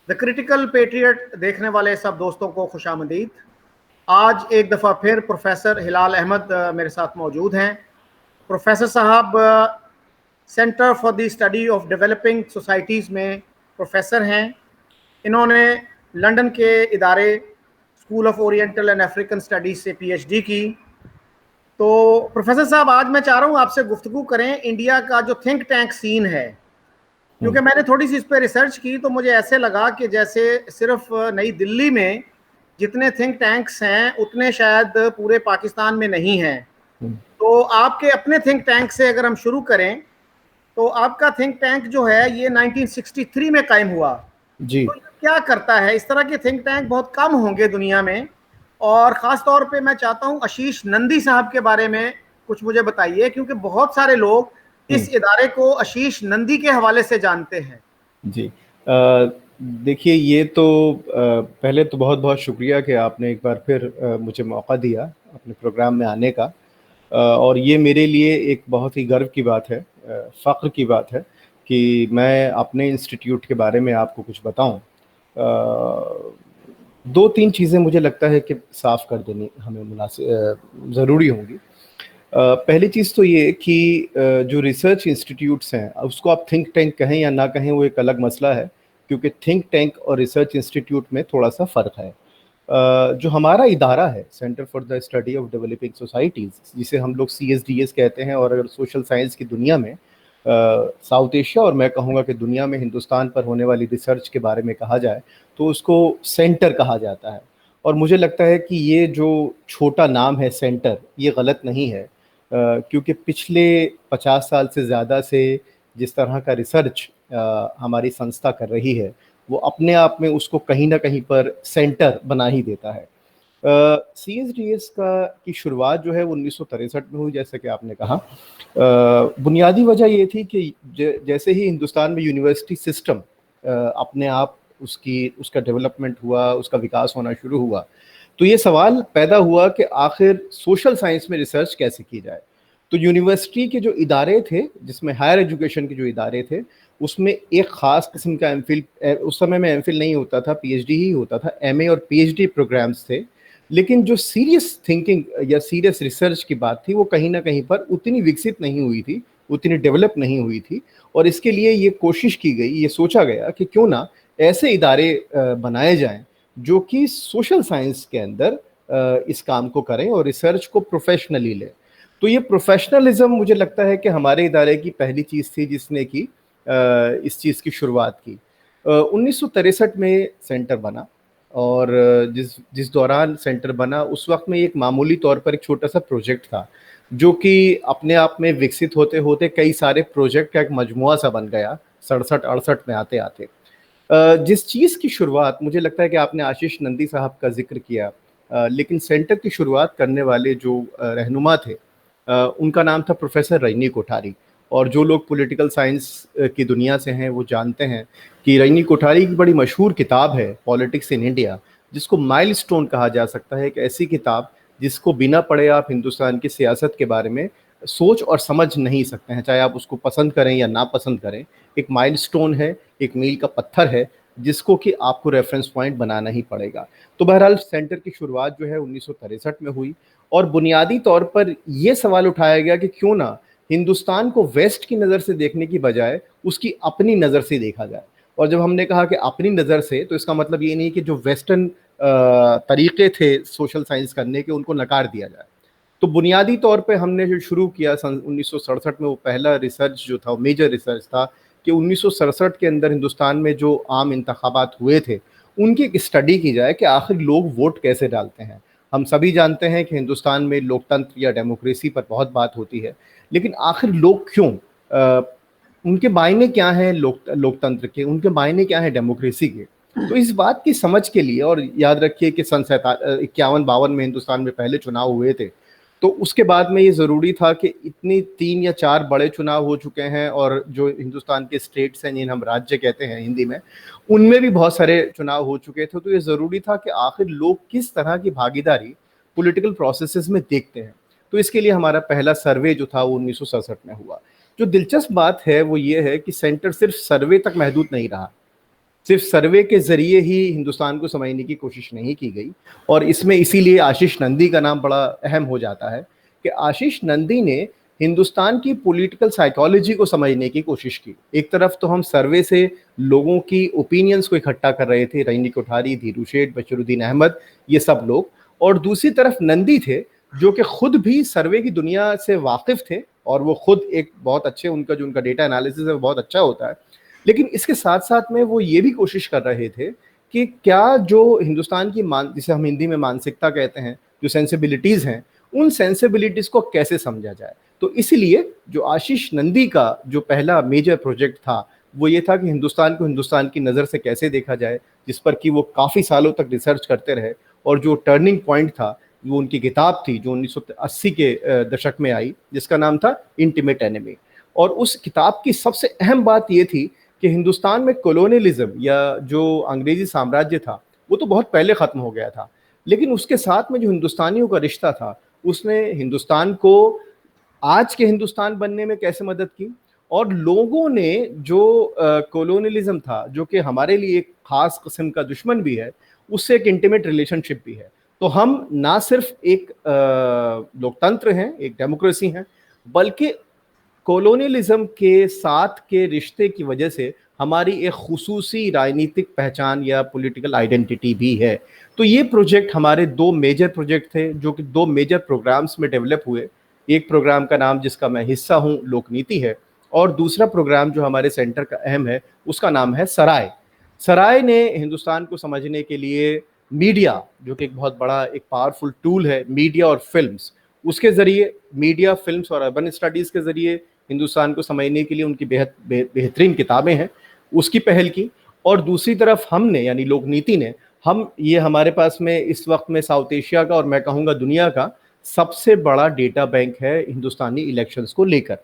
The critical patriot देखने वाले सब दोस्तों को खुशामदीद। आज एक दफ़ा फिर प्रोफेसर हिलाल अहमद मेरे साथ मौजूद हैं। प्रोफेसर साहब centre for the study of developing societies में प्रोफेसर हैं। इन्होंने लंदन के इदारे school of oriental and African studies से पीएचडी की। तो प्रोफेसर साहब, आज मैं चाह रहा हूँ आपसे गुफ्तगू करें इंडिया का जो थिंक टैंक सीन है, क्योंकि मैंने थोड़ी सी इस पर रिसर्च की तो मुझे ऐसे लगा कि जैसे सिर्फ नई दिल्ली में जितने थिंक टैंक्स हैं उतने शायद पूरे पाकिस्तान में नहीं हैं। तो आपके अपने थिंक टैंक से अगर हम शुरू करें तो आपका थिंक टैंक जो है ये 1963 में कायम हुआ जी। तो क्या करता है? इस तरह के थिंक टैंक बहुत कम होंगे दुनिया में, और ख़ास तौर पे मैं चाहता हूँ आशीष नंदी साहब के बारे में कुछ मुझे बताइए, क्योंकि बहुत सारे लोग इस इदारे को आशीष नंदी के हवाले से जानते हैं। जी, देखिए, ये तो पहले तो बहुत बहुत शुक्रिया कि आपने एक बार फिर मुझे मौका दिया अपने प्रोग्राम में आने का, और ये मेरे लिए एक बहुत ही गर्व की बात है, फ़ख्र की बात है कि मैं अपने इंस्टीट्यूट के बारे में आपको कुछ बताऊं। दो तीन चीज़ें मुझे लगता है कि साफ़ कर देनी हमें मुनासिब ज़रूरी होंगी। पहली चीज़ तो ये कि जो रिसर्च इंस्टीट्यूट्स हैं, उसको आप थिंक टैंक कहें या ना कहें वो एक अलग मसला है, क्योंकि थिंक टैंक और रिसर्च इंस्टीट्यूट में थोड़ा सा फ़र्क है। जो हमारा इदारा है, centre for the study of developing societies, जिसे हम लोग CSDS कहते हैं, और अगर सोशल साइंस की दुनिया में साउथ एशिया और मैं कहूँगा कि दुनिया में हिंदुस्तान पर होने वाली रिसर्च के बारे में कहा जाए तो उसको सेंटर कहा जाता है। और मुझे लगता है कि ये जो छोटा नाम है सेंटर, ये गलत नहीं है, क्योंकि पिछले 50 साल से ज़्यादा से जिस तरह का रिसर्च हमारी संस्था कर रही है, वो अपने आप में उसको कहीं ना कहीं पर सेंटर बना ही देता है। CSDS की शुरुआत जो है 1963 में हुई, जैसे कि आपने कहा। बुनियादी वजह ये थी कि जैसे ही हिंदुस्तान में यूनिवर्सिटी सिस्टम अपने आप उसका डेवलपमेंट हुआ, उसका विकास होना शुरू हुआ, तो ये सवाल पैदा हुआ कि आखिर सोशल साइंस में रिसर्च कैसे की जाए। तो यूनिवर्सिटी के जो इदारे थे, जिसमें हायर एजुकेशन के जो इदारे थे, उसमें एक ख़ास किस्म का एमफिल, उस समय में एमफिल नहीं होता था, PhD ही होता था, MA और PhD प्रोग्राम्स थे। लेकिन जो सीरियस थिंकिंग या सीरियस रिसर्च की बात थी, वो कहीं ना कहीं पर उतनी विकसित नहीं हुई थी, उतनी डेवलप नहीं हुई थी। और इसके लिए ये कोशिश की गई, ये सोचा गया कि क्यों ना ऐसे इदारे बनाए जाएं जो कि सोशल साइंस के अंदर इस काम को करें और रिसर्च को प्रोफेशनली लें। तो ये प्रोफेशनलिज्म मुझे लगता है कि हमारे इदारे की पहली चीज़ थी जिसने कि इस चीज़ की शुरुआत की। 1963 में सेंटर बना, और जिस दौरान सेंटर बना उस वक्त में एक मामूली तौर पर एक छोटा सा प्रोजेक्ट था, जो कि अपने आप में विकसित होते होते कई सारे प्रोजेक्ट का एक मजमुआ सा बन गया 67-68 में आते आते। जिस चीज़ की शुरुआत, मुझे लगता है कि आपने आशीष नंदी साहब का जिक्र किया, लेकिन सेंटर की शुरुआत करने वाले जो रहनुमा थे, उनका नाम था प्रोफेसर रजनी कोठारी। और जो लोग पॉलिटिकल साइंस की दुनिया से हैं वो जानते हैं कि रजनी कोठारी की बड़ी मशहूर किताब है पॉलिटिक्स इन इंडिया, जिसको माइलस्टोन कहा जा सकता है। एक ऐसी किताब जिसको बिना पढ़े आप हिंदुस्तान की सियासत के बारे में सोच और समझ नहीं सकते हैं, चाहे आप उसको पसंद करें या ना पसंद करें। एक माइलस्टोन है, एक मील का पत्थर है, जिसको कि आपको रेफरेंस पॉइंट बनाना ही पड़ेगा। तो बहरहाल सेंटर की शुरुआत जो है 1963 में हुई, और बुनियादी तौर पर यह सवाल उठाया गया कि क्यों ना हिंदुस्तान को वेस्ट की नज़र से देखने की बजाय उसकी अपनी नज़र से देखा जाए। और जब हमने कहा कि अपनी नज़र से, तो इसका मतलब ये नहीं कि जो वेस्टर्न तरीके थे सोशल साइंस करने के, उनको नकार दिया जाए। तो बुनियादी तौर पे हमने जो शुरू किया सन 1967 में, वो पहला रिसर्च जो था, वो मेजर रिसर्च था कि 1967 के अंदर हिंदुस्तान में जो आम इंतखाबात हुए थे उनकी एक स्टडी की जाए कि आखिर लोग वोट कैसे डालते हैं। हम सभी जानते हैं कि हिंदुस्तान में लोकतंत्र या डेमोक्रेसी पर बहुत बात होती है, लेकिन आखिर लोग क्यों, उनके मायने क्या हैं लोकतंत्र के, उनके मायने क्या हैं डेमोक्रेसी के। तो इस बात की समझ के लिए, और याद रखिए कि सन 51-52 में हिंदुस्तान में पहले चुनाव हुए थे, तो उसके बाद में ये ज़रूरी था कि इतनी 3 या 4 बड़े चुनाव हो चुके हैं, और जो हिंदुस्तान के स्टेट्स हैं जिन्हें हम राज्य कहते हैं हिंदी में, उनमें भी बहुत सारे चुनाव हो चुके थे। तो ये ज़रूरी था कि आखिर लोग किस तरह की भागीदारी पॉलिटिकल प्रोसेसेस में देखते हैं। तो इसके लिए हमारा पहला सर्वे जो था वो 1967 में हुआ। जो दिलचस्प बात है वो ये है कि सेंटर सिर्फ सर्वे तक महदूद नहीं रहा। सिर्फ सर्वे के जरिए ही हिंदुस्तान को समझने की कोशिश नहीं की गई। और इसमें इसीलिए आशीष नंदी का नाम बड़ा अहम हो जाता है कि आशीष नंदी ने हिंदुस्तान की पॉलिटिकल साइकोलॉजी को समझने की कोशिश की। एक तरफ तो हम सर्वे से लोगों की ओपिनियंस को इकट्ठा कर रहे थे, रईनी कोठारी, धीरू शेठ, बशरुद्दीन अहमद, ये सब लोग, और दूसरी तरफ नंदी थे जो कि खुद भी सर्वे की दुनिया से वाकिफ थे, और वो खुद एक बहुत अच्छे, उनका जो उनका डेटा एनालिसिस है वो बहुत अच्छा होता है। लेकिन इसके साथ साथ में वो ये भी कोशिश कर रहे थे कि क्या जो हिंदुस्तान की जिसे हम हिंदी में मानसिकता कहते हैं, जो सेंसिबिलिटीज हैं, उन सेंसिबिलिटीज को कैसे समझा जाए। तो इसलिए जो आशीष नंदी का जो पहला मेजर प्रोजेक्ट था वो ये था कि हिंदुस्तान को हिंदुस्तान की नज़र से कैसे देखा जाए, जिस पर कि वो काफ़ी सालों तक रिसर्च करते रहे। और जो टर्निंग पॉइंट था वो उनकी किताब थी जो 1980 के दशक में आई, जिसका नाम था इंटीमेट एनिमी। और उस किताब की सबसे अहम बात ये थी कि हिंदुस्तान में कॉलोनियलिज्म या जो अंग्रेजी साम्राज्य था वो तो बहुत पहले ख़त्म हो गया था, लेकिन उसके साथ में जो हिंदुस्तानियों का रिश्ता था उसने हिंदुस्तान को आज के हिंदुस्तान बनने में कैसे मदद की। और लोगों ने जो कॉलोनियलिज्म था, जो कि हमारे लिए एक खास किस्म का दुश्मन भी है, उससे एक इंटीमेट रिलेशनशिप भी है। तो हम ना सिर्फ एक लोकतंत्र हैं, एक डेमोक्रेसी हैं, बल्कि कॉलोनियलिज्म के साथ के रिश्ते की वजह से हमारी एक खुसूसी राजनीतिक पहचान या पॉलिटिकल आइडेंटिटी भी है। तो ये प्रोजेक्ट हमारे दो मेजर प्रोजेक्ट थे जो कि दो मेजर प्रोग्राम्स में डेवलप हुए। एक प्रोग्राम का नाम, जिसका मैं हिस्सा हूँ, लोकनीति है, और दूसरा प्रोग्राम जो हमारे सेंटर का अहम है उसका नाम है सराय। सराय ने हिंदुस्तान को समझने के लिए मीडिया, जो कि एक बहुत बड़ा एक पावरफुल टूल है, मीडिया और फिल्म्स, उसके ज़रिए, मीडिया, फिल्म्स और अर्बन स्टडीज़ के ज़रिए हिंदुस्तान को समझने के लिए उनकी बेहतरीन किताबें हैं, उसकी पहल की। और दूसरी तरफ हमने, यानी लोकनीति ने, ये हमारे पास में इस वक्त में साउथ एशिया का और मैं कहूँगा दुनिया का सबसे बड़ा डेटा बैंक है हिंदुस्तानी इलेक्शंस को लेकर।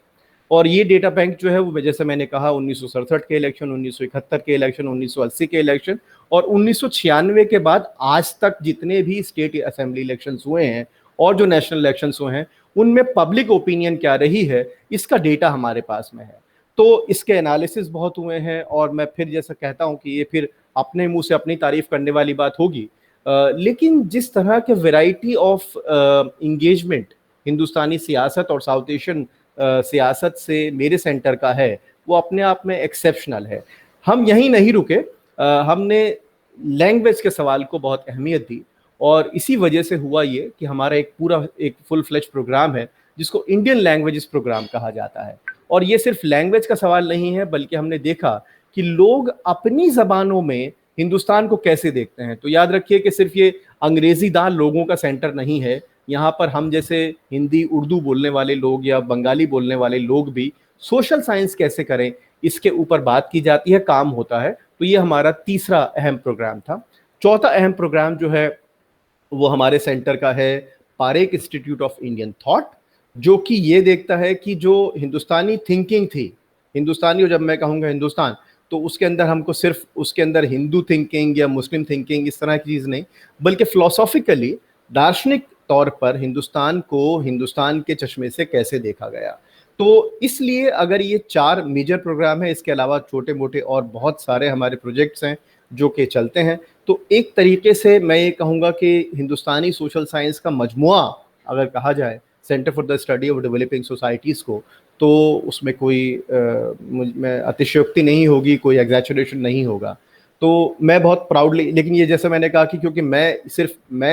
और ये डेटा बैंक जो है वो, जैसे मैंने कहा, 1967 के इलेक्शन, 1971 के इलेक्शन, 1980 के इलेक्शन और 1996 के बाद आज तक जितने भी स्टेट असेंबली इलेक्शंस हुए हैं और जो नेशनल इलेक्शंस हुए हैं, उनमें पब्लिक ओपिनियन क्या रही है, इसका डेटा हमारे पास में है। तो इसके एनालिसिस बहुत हुए हैं। और मैं फिर जैसा कहता हूँ कि ये फिर अपने मुंह से अपनी तारीफ करने वाली बात होगी, लेकिन जिस तरह के वैरायटी ऑफ इंगेजमेंट हिंदुस्तानी सियासत और साउथ एशियन सियासत से मेरे सेंटर का है, वो अपने आप में एक्सेप्शनल है। हम यहीं नहीं रुके, हमने लैंग्वेज के सवाल को बहुत अहमियत दी, और इसी वजह से हुआ ये कि हमारा एक पूरा एक फुल फ्लेज प्रोग्राम है जिसको इंडियन लैंग्वेजेस प्रोग्राम कहा जाता है। और ये सिर्फ लैंग्वेज का सवाल नहीं है, बल्कि हमने देखा कि लोग अपनी ज़बानों में हिंदुस्तान को कैसे देखते हैं। तो याद रखिए कि सिर्फ ये अंग्रेजी दान लोगों का सेंटर नहीं है, यहाँ पर हम जैसे हिंदी, उर्दू बोलने वाले लोग या बंगाली बोलने वाले लोग भी सोशल साइंस कैसे करें, इसके ऊपर बात की जाती है, काम होता है। तो ये हमारा तीसरा अहम प्रोग्राम था। चौथा अहम प्रोग्राम जो है वो हमारे सेंटर का है Parekh institute of Indian thought, जो कि ये देखता है कि जो हिंदुस्तानी थिंकिंग थी, हिंदुस्तानी, और जब मैं कहूँगा हिंदुस्तान, तो उसके अंदर हमको सिर्फ उसके अंदर हिंदू थिंकिंग या मुस्लिम थिंकिंग इस तरह की चीज़ नहीं, बल्कि फिलोसॉफिकली, दार्शनिक तौर पर हिंदुस्तान को हिंदुस्तान के चश्मे से कैसे देखा गया। तो इसलिए अगर ये 4 मेजर प्रोग्राम है, इसके अलावा छोटे मोटे और बहुत सारे हमारे प्रोजेक्ट्स हैं जो कि चलते हैं, तो एक तरीके से मैं ये कहूँगा कि हिंदुस्तानी सोशल साइंस का मजमुआ अगर कहा जाए, centre for the study of developing societies को, तो उसमें कोई मैं अतिशयोक्ति नहीं होगी, कोई एग्जैचुरेशन नहीं होगा। तो मैं बहुत प्राउडली, लेकिन ये जैसे मैंने कहा कि क्योंकि मैं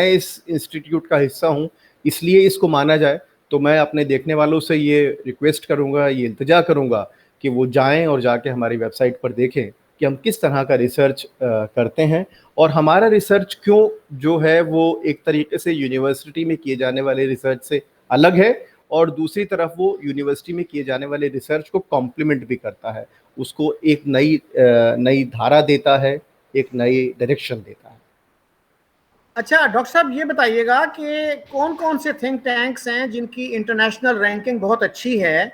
इस इंस्टीट्यूट का हिस्सा हूँ, इसलिए इसको माना जाए। तो मैं अपने देखने वालों से ये रिक्वेस्ट करूँगा, ये इल्तिजा करूँगा कि वो जाएं और जाके हमारी वेबसाइट पर देखें कि हम किस तरह का रिसर्च करते हैं, और हमारा रिसर्च क्यों जो है वो एक तरीके से यूनिवर्सिटी में किए जाने वाले रिसर्च से अलग है, और दूसरी तरफ वो यूनिवर्सिटी में किए जाने वाले रिसर्च को कॉम्प्लीमेंट भी करता है, उसको एक नई धारा देता है, एक नई डायरेक्शन देता है। अच्छा डॉक्टर साहब, ये बताइएगा कि कौन कौन से थिंक टैंक्स हैं जिनकी इंटरनेशनल रैंकिंग बहुत अच्छी है।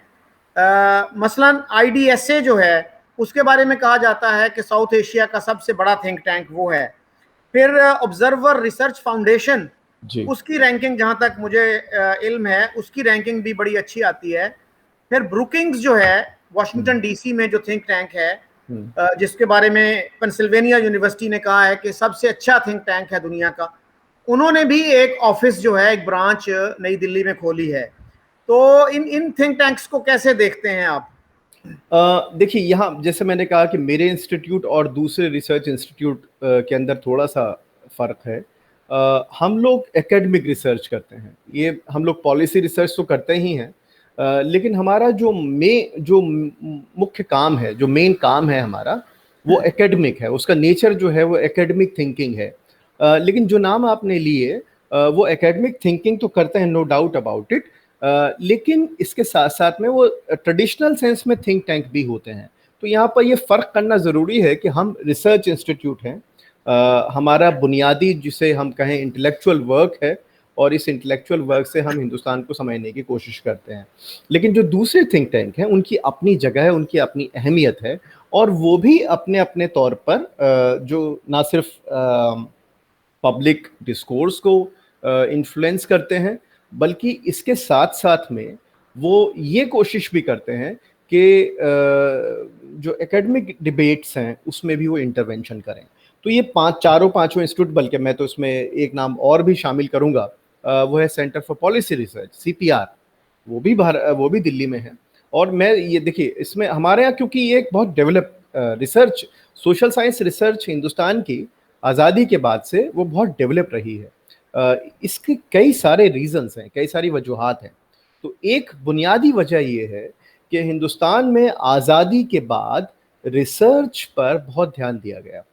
मसलन IDSA जो है, उसके बारे में कहा जाता है कि साउथ एशिया का सबसे बड़ा थिंक टैंक वो है। फिर ऑब्जर्वर रिसर्च फाउंडेशन, उसकी रैंकिंग जहां तक मुझे इल्म है, उसकी रैंकिंग भी बड़ी अच्छी आती है। फिर ब्रुकिंग्स जो है, वाशिंगटन DC में जो थिंक टैंक है, जिसके बारे में पेंसिल्वेनिया यूनिवर्सिटी ने कहा है कि सबसे अच्छा थिंक टैंक है दुनिया का, उन्होंने भी एक ऑफिस जो है, एक ब्रांच नई दिल्ली में खोली है। तो इन थिंक टैंक्स को कैसे देखते हैं आप? देखिए, यहाँ जैसे मैंने कहा कि मेरे इंस्टीट्यूट और दूसरे रिसर्च इंस्टीट्यूट के अंदर थोड़ा सा फर्क है। हम लोग एकेडमिक रिसर्च करते हैं, ये हम लोग पॉलिसी रिसर्च तो करते ही हैं, लेकिन हमारा जो मुख्य काम है, जो मेन काम है हमारा, वो एकेडमिक है। उसका नेचर जो है वो एकेडमिक थिंकिंग है। लेकिन जो नाम आपने लिए वो एकेडमिक थिंकिंग तो करते हैं, नो डाउट अबाउट इट, लेकिन इसके साथ साथ में वो ट्रेडिशनल सेंस में थिंक टैंक भी होते हैं। तो यहाँ पर ये फ़र्क करना ज़रूरी है कि हम रिसर्च इंस्टीट्यूट हैं, हमारा बुनियादी जिसे हम कहें इंटेलेक्चुअल वर्क है, और इस इंटेलेक्चुअल वर्क से हम हिंदुस्तान को समझने की कोशिश करते हैं। लेकिन जो दूसरे थिंक टैंक हैं उनकी अपनी जगह है, उनकी अपनी अहमियत है, और वो भी अपने अपने तौर पर जो ना सिर्फ पब्लिक डिस्कोर्स को इन्फ्लुएंस करते हैं, बल्कि इसके साथ साथ में वो ये कोशिश भी करते हैं कि जो एकेडमिक डिबेट्स हैं उसमें भी वो इंटरवेंशन करें। तो ये पांचों इंस्टीट्यूट, बल्कि मैं तो इसमें एक नाम और भी शामिल करूंगा, वो है centre for policy research, CPR। वो भी दिल्ली में है। और मैं ये देखिए, इसमें हमारे यहाँ क्योंकि ये एक बहुत develop research, social science research Hindustan की आज़ादी के बाद से वो बहुत डेवलप रही है। इसके कई सारे रीजंस हैं, कई सारी वजूहात हैं। तो एक बुनियादी वजह ये है कि हिंदुस्तान में आज़ादी के बाद रिसर्च पर बहुत ध्यान दिया गया।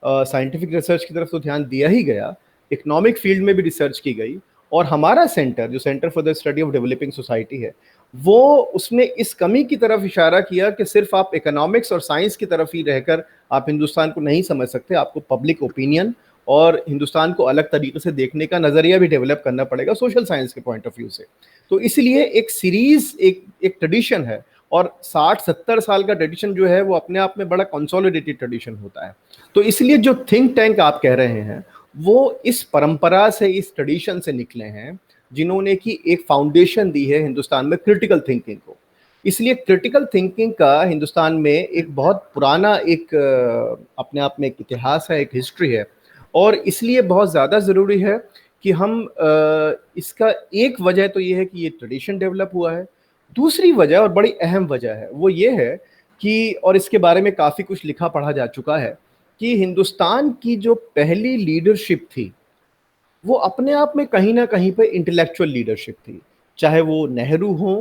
साइंटिफिक रिसर्च की तरफ तो ध्यान दिया ही गया, इकोनॉमिक फील्ड में भी रिसर्च की गई, और हमारा सेंटर जो centre for the study of developing society है, वो उसने इस कमी की तरफ इशारा किया कि सिर्फ आप इकोनॉमिक्स और साइंस की तरफ ही रहकर आप हिंदुस्तान को नहीं समझ सकते, आपको पब्लिक ओपिनियन और हिंदुस्तान को अलग तरीके से देखने का नज़रिया भी डेवलप करना पड़ेगा सोशल साइंस के पॉइंट ऑफ व्यू से। तो इसलिए एक सीरीज, एक ट्रेडिशन है, और 60-70 साल का ट्रेडिशन जो है वो अपने आप में बड़ा कंसोलिडेटेड ट्रेडिशन होता है। तो इसलिए जो थिंक टैंक आप कह रहे हैं वो इस परंपरा से, इस ट्रेडिशन से निकले हैं, जिन्होंने की एक फाउंडेशन दी है हिंदुस्तान में क्रिटिकल थिंकिंग को। इसलिए क्रिटिकल थिंकिंग का हिंदुस्तान में एक बहुत पुराना एक अपने आप में एक इतिहास है, एक हिस्ट्री है, और इसलिए बहुत ज़्यादा ज़रूरी है कि हम इसका, एक वजह तो ये है कि ये ट्रेडिशन डेवलप हुआ है, दूसरी वजह और बड़ी अहम वजह है वो ये है कि, और इसके बारे में काफ़ी कुछ लिखा पढ़ा जा चुका है, कि हिंदुस्तान की जो पहली लीडरशिप थी वो अपने आप में कहीं ना कहीं पे इंटेलेक्चुअल लीडरशिप थी। चाहे वो नेहरू हो,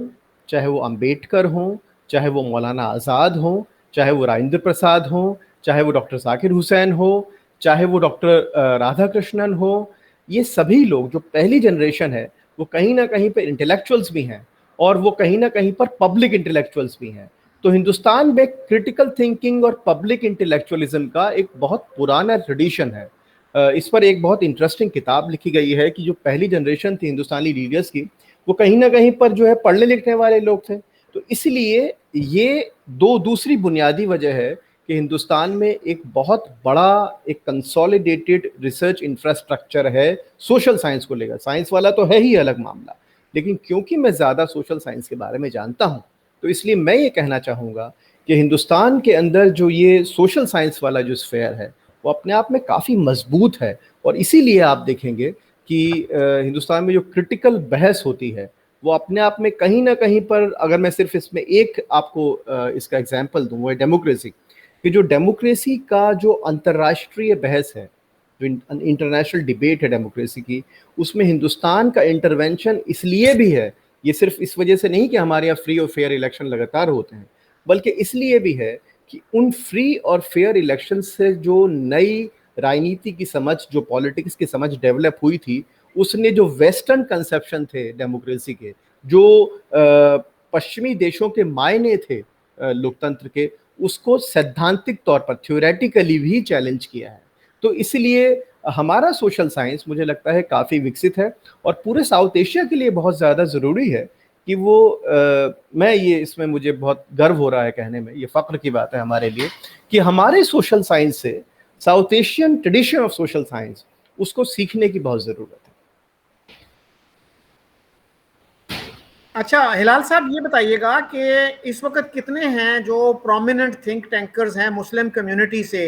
चाहे वो अंबेडकर हो, चाहे वो मौलाना आज़ाद हो, चाहे वो राजेंद्र प्रसाद हो, चाहे वो डॉक्टर जाकिर हुसैन हो, चाहे वो डॉक्टर राधा कृष्णन हो, ये सभी लोग जो पहली जनरेशन है वो कहीं ना कहीं पे इंटेलेक्चुअल्स भी हैं, और वो कहीं ना कहीं पर पब्लिक इंटेलेक्चुअल्स भी हैं। तो हिंदुस्तान में क्रिटिकल थिंकिंग और पब्लिक इंटेलेक्चुअलिज्म का एक बहुत पुराना ट्रेडिशन है। इस पर एक बहुत इंटरेस्टिंग किताब लिखी गई है कि जो पहली जनरेशन थी हिंदुस्तानी लीडर्स की, वो कहीं ना कहीं पर जो है पढ़ने लिखने वाले लोग थे। तो इसलिए ये दूसरी बुनियादी वजह है कि हिंदुस्तान में एक बहुत बड़ा एक कंसोलिडेटेड रिसर्च इंफ्रास्ट्रक्चर है सोशल साइंस को लेकर। साइंस वाला तो है ही अलग मामला, लेकिन क्योंकि मैं ज़्यादा सोशल साइंस के बारे में जानता हूँ, तो इसलिए मैं ये कहना चाहूँगा कि हिंदुस्तान के अंदर जो ये सोशल साइंस वाला जो स्फेयर है वो अपने आप में काफ़ी मजबूत है। और इसीलिए आप देखेंगे कि हिंदुस्तान में जो क्रिटिकल बहस होती है वो अपने आप में कहीं ना कहीं पर, अगर मैं सिर्फ इसमें एक आपको इसका एग्जांपल दूं, वो है डेमोक्रेसी। कि जो डेमोक्रेसी का जो अंतर्राष्ट्रीय बहस है, जो इंटरनेशनल डिबेट है डेमोक्रेसी की, उसमें हिंदुस्तान का इंटरवेंशन इसलिए भी है, ये सिर्फ इस वजह से नहीं कि हमारे यहाँ फ्री और फेयर इलेक्शन लगातार होते हैं, बल्कि इसलिए भी है कि उन फ्री और फेयर इलेक्शन से जो नई राजनीति की समझ, जो पॉलिटिक्स की समझ डेवलप हुई थी, उसने जो वेस्टर्न कंसेप्शन थे डेमोक्रेसी के, जो पश्चिमी देशों के मायने थे लोकतंत्र के, उसको सैद्धांतिक तौर पर, थ्योरेटिकली भी चैलेंज किया है। तो इसलिए हमारा सोशल साइंस मुझे लगता है काफ़ी विकसित है, और पूरे साउथ एशिया के लिए बहुत ज़्यादा ज़रूरी है कि वो मैं ये, इसमें मुझे बहुत गर्व हो रहा है कहने में, ये फ़ख्र की बात है हमारे लिए कि हमारे सोशल साइंस से south Asian tradition of social science, उसको सीखने की बहुत ज़रूरत है। अच्छा हिलाल साहब, ये बताइएगा कि इस वक्त कितने हैं जो प्रोमिनेंट थिंक टैंकर्स हैं मुस्लिम कम्युनिटी से,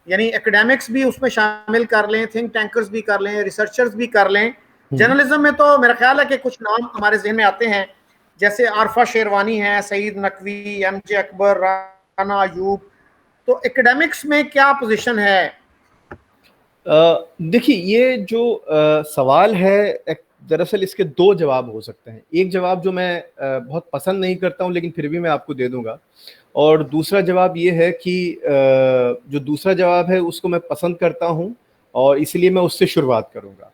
यानी एकेडमिक्स भी उसमें शामिल कर लें, थिंक टैंकर्स भी कर लें, रिसर्चर्स भी कर लें। हम्म। जर्नलिज्म में तो मेरा ख्याल है कि कुछ नाम हमारे जहन में आते हैं, जैसे आरफा शेरवानी है, सईद नकवी, एमजे अकबर, राना अयूब। तो एकेडमिक्स में क्या पोजीशन है? देखिए, ये जो सवाल है, दरअसल इसके दो जवाब हो सकते हैं। एक जवाब जो मैं बहुत पसंद नहीं करता हूं, लेकिन फिर भी मैं आपको दे दूंगा। और दूसरा जवाब ये है कि जो दूसरा जवाब है उसको मैं पसंद करता हूं, और इसलिए मैं उससे शुरुआत करूंगा।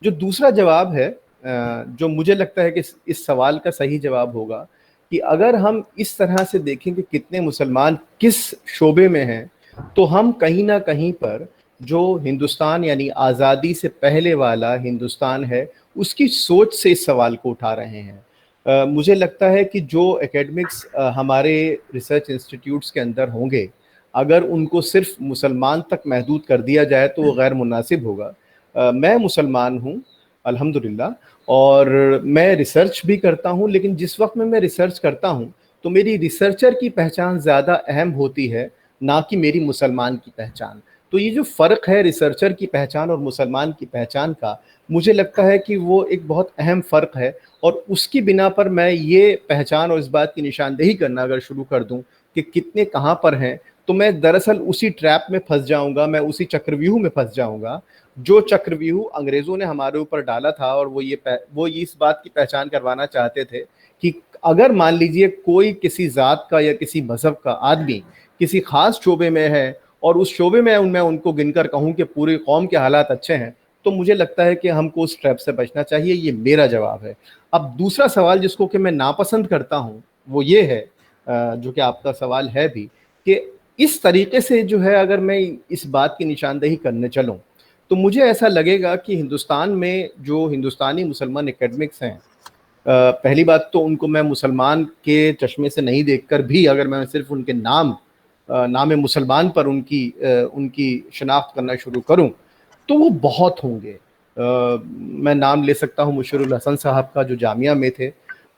जो दूसरा जवाब है, जो मुझे लगता है कि इस सवाल का सही जवाब होगा, कि अगर हम इस तरह से देखें कि कितने मुसलमान किस शोबे में हैं, तो हम कहीं ना कहीं पर जो हिंदुस्तान यानी आज़ादी से पहले वाला हिंदुस्तान है, उसकी सोच से इस सवाल को उठा रहे हैं। मुझे लगता है कि जो एकेडमिक्स हमारे रिसर्च इंस्टीट्यूट्स के अंदर होंगे, अगर उनको सिर्फ मुसलमान तक महदूद कर दिया जाए तो वो गैर मुनासिब होगा। मैं मुसलमान हूँ अल्हम्दुलिल्लाह, और मैं रिसर्च भी करता हूँ, लेकिन जिस वक्त में मैं रिसर्च करता हूँ तो मेरी रिसर्चर की पहचान ज़्यादा अहम होती है, ना कि मेरी मुसलमान की पहचान। तो ये जो फ़र्क है रिसर्चर की पहचान और मुसलमान की पहचान का, मुझे लगता है कि वो एक बहुत अहम फ़र्क है। और उसकी बिना पर मैं ये पहचान और इस बात की निशानदेही करना अगर शुरू कर दूं कि कितने कहाँ पर हैं, तो मैं दरअसल उसी ट्रैप में फंस जाऊंगा, मैं उसी चक्रव्यूह में फंस जाऊंगा जो चक्रव्यूह अंग्रेज़ों ने हमारे ऊपर डाला था। और वो ये इस बात की पहचान करवाना चाहते थे कि अगर मान लीजिए कोई किसी ज़ात का या किसी मज़हब का आदमी किसी ख़ास शोबे में है, और उस शोबे में मैं उनको गिनकर कहूँ कि पूरी कौम के हालात अच्छे हैं, तो मुझे लगता है कि हमको उस ट्रैप से बचना चाहिए। ये मेरा जवाब है। अब दूसरा सवाल जिसको कि मैं नापसंद करता हूँ वो ये है, जो कि आपका सवाल है भी, कि इस तरीके से जो है अगर मैं इस बात की निशानदेही करने चलूँ, तो मुझे ऐसा लगेगा कि हिंदुस्तान में जो हिंदुस्तानी मुसलमान एकेडमिक्स हैं, पहली बात तो उनको मैं मुसलमान के चश्मे से नहीं देखकर भी, अगर मैं सिर्फ उनके नाम मुसलमान पर उनकी शनाख्त करना शुरू करूं, तो वो बहुत होंगे। मैं नाम ले सकता हूं मुशर्रुल हसन साहब का, जो जामिया में थे,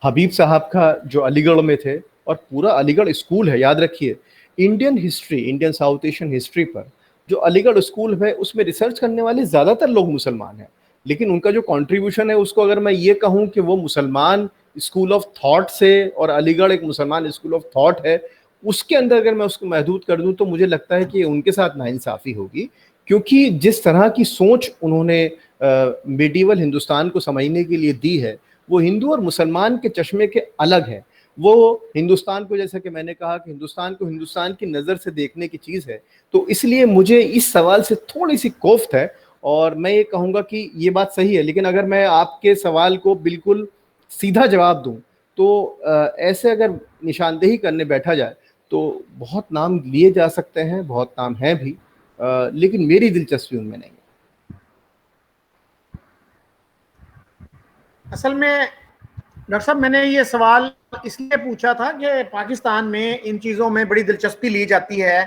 हबीब साहब का जो अलीगढ़ में थे, और पूरा अलीगढ़ स्कूल है। याद रखिए, इंडियन साउथ एशियन हिस्ट्री पर जो अलीगढ़ स्कूल है, उसमें रिसर्च करने वाले ज़्यादातर लोग मुसलमान हैं। लेकिन उनका जो कंट्रीब्यूशन है उसको अगर मैं ये कहूँ कि वो मुसलमान स्कूल ऑफ थॉट से, और अलीगढ़ एक मुसलमान स्कूल ऑफ थॉट है, उसके अंदर अगर मैं उसको महदूद कर दूं, तो मुझे लगता है कि उनके साथ नाइंसाफ़ी होगी। क्योंकि जिस तरह की सोच उन्होंने मिडीवल हिंदुस्तान को समझने के लिए दी है, वो हिंदू और मुसलमान के चश्मे के अलग है। वो हिंदुस्तान को, जैसा कि मैंने कहा, कि हिंदुस्तान को हिंदुस्तान की नज़र से देखने की चीज़ है। तो इसलिए मुझे इस सवाल से थोड़ी सी कोफ्त है, और मैं ये कहूँगा कि ये बात सही है। लेकिन अगर मैं आपके सवाल को बिल्कुल सीधा जवाब दूं, तो ऐसे अगर निशानदेही करने बैठा जाए तो बहुत नाम लिए जा सकते हैं, बहुत नाम हैं भी, लेकिन मेरी दिलचस्पी उनमें नहीं है। असल में डॉक्टर साहब, मैंने ये सवाल इसलिए पूछा था कि पाकिस्तान में इन चीज़ों में बड़ी दिलचस्पी ली जाती है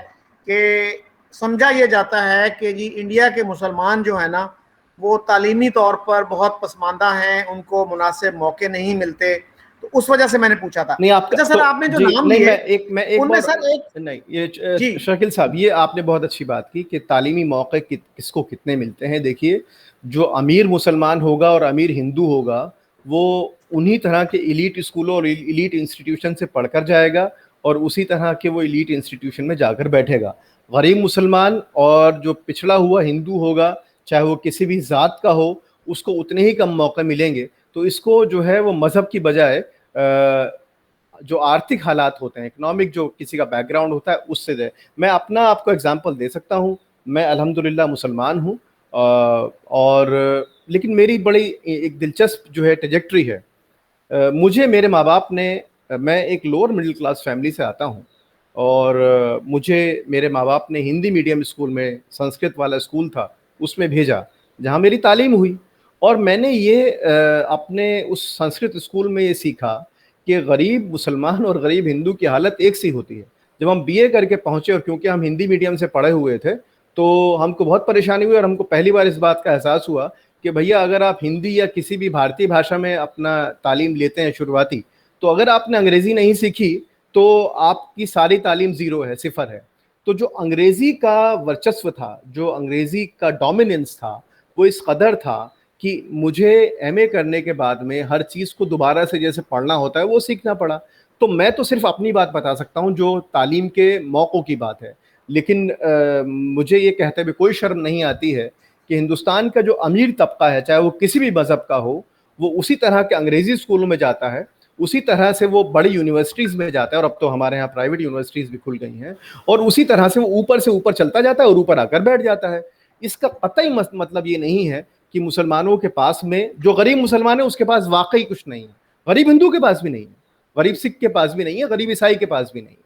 कि समझा यह जाता है कि जी इंडिया के मुसलमान जो है ना, वो तालीमी तौर पर बहुत पसमानदा हैं, उनको मुनासिब मौके नहीं मिलते। तो उस वजह से मैंने पूछा था। नहीं, आपका अच्छा सर, तो आपने जो जी नाम नहीं, लिए मैं एक उनमें बार सर एक, नहीं, ये जी शकील साहब, ये आपने बहुत अच्छी बात की कि तालीमी मौके किसको कितने मिलते हैं। देखिए, जो अमीर मुसलमान होगा और अमीर हिंदू होगा, वो उन्हीं तरह के इलीट स्कूलों और इलीट इंस्टीट्यूशन से पढ़कर जाएगा, और उसी तरह के वो इलीट इंस्टीट्यूशन में जाकर बैठेगा। गरीब मुसलमान और जो पिछड़ा हुआ हिंदू होगा, चाहे वो किसी भी ज़ात का हो, उसको उतने ही कम मौके मिलेंगे। तो इसको जो है वो मज़हब की बजाय जो आर्थिक हालात होते हैं, इकोनॉमिक जो किसी का बैकग्राउंड होता है, उससे दे। मैं अपना आपको एग्जांपल दे सकता हूँ। मैं अल्हम्दुलिल्लाह मुसलमान हूँ, और लेकिन मेरी बड़ी एक दिलचस्प जो है ट्रेजेक्ट्री है। मुझे मेरे माँ बाप ने, मैं एक लोअर मिडिल क्लास फैमिली से आता हूँ, और मुझे मेरे माँ बाप ने हिंदी मीडियम स्कूल में, संस्कृत वाला स्कूल था, उसमें भेजा, जहाँ मेरी तालीम हुई। और मैंने ये अपने उस संस्कृत स्कूल में ये सीखा कि गरीब मुसलमान और गरीब हिंदू की हालत एक सी होती है। जब हम बीए करके पहुँचे, और क्योंकि हम हिंदी मीडियम से पढ़े हुए थे, तो हमको बहुत परेशानी हुई, और हमको पहली बार इस बात का एहसास हुआ कि भैया अगर आप हिंदी या किसी भी भारतीय भाषा में अपना तालीम लेते हैं शुरुआती, तो अगर आपने अंग्रेजी नहीं सीखी तो आपकी सारी तालीम जीरो है, सिफर है। तो जो अंग्रेजी का वर्चस्व था, जो अंग्रेजी का डोमिनेंस था, वो इस कदर था कि मुझे एमए करने के बाद में हर चीज़ को दोबारा से जैसे पढ़ना होता है वो सीखना पड़ा। तो मैं तो सिर्फ अपनी बात बता सकता हूँ जो तालीम के मौक़ों की बात है, लेकिन मुझे ये कहते हुए कोई शर्म नहीं आती है कि हिंदुस्तान का जो अमीर तबका है, चाहे वो किसी भी मज़हब का हो, वो उसी तरह के अंग्रेज़ी स्कूलों में जाता है, उसी तरह से वो बड़ी यूनिवर्सिटीज़ में जाता है, और अब तो हमारे यहाँ प्राइवेट यूनिवर्सिटीज़ भी खुल गई हैं, और उसी तरह से वो ऊपर चलता जाता है और ऊपर आकर बैठ जाता है। इसका कतई मतलब ये नहीं है कि मुसलमानों के पास में, जो गरीब मुसलमान है उसके पास वाकई कुछ नहीं है, गरीब हिंदू के पास भी नहीं है, गरीब सिख के पास भी नहीं है, गरीब ईसाई के पास भी नहीं है।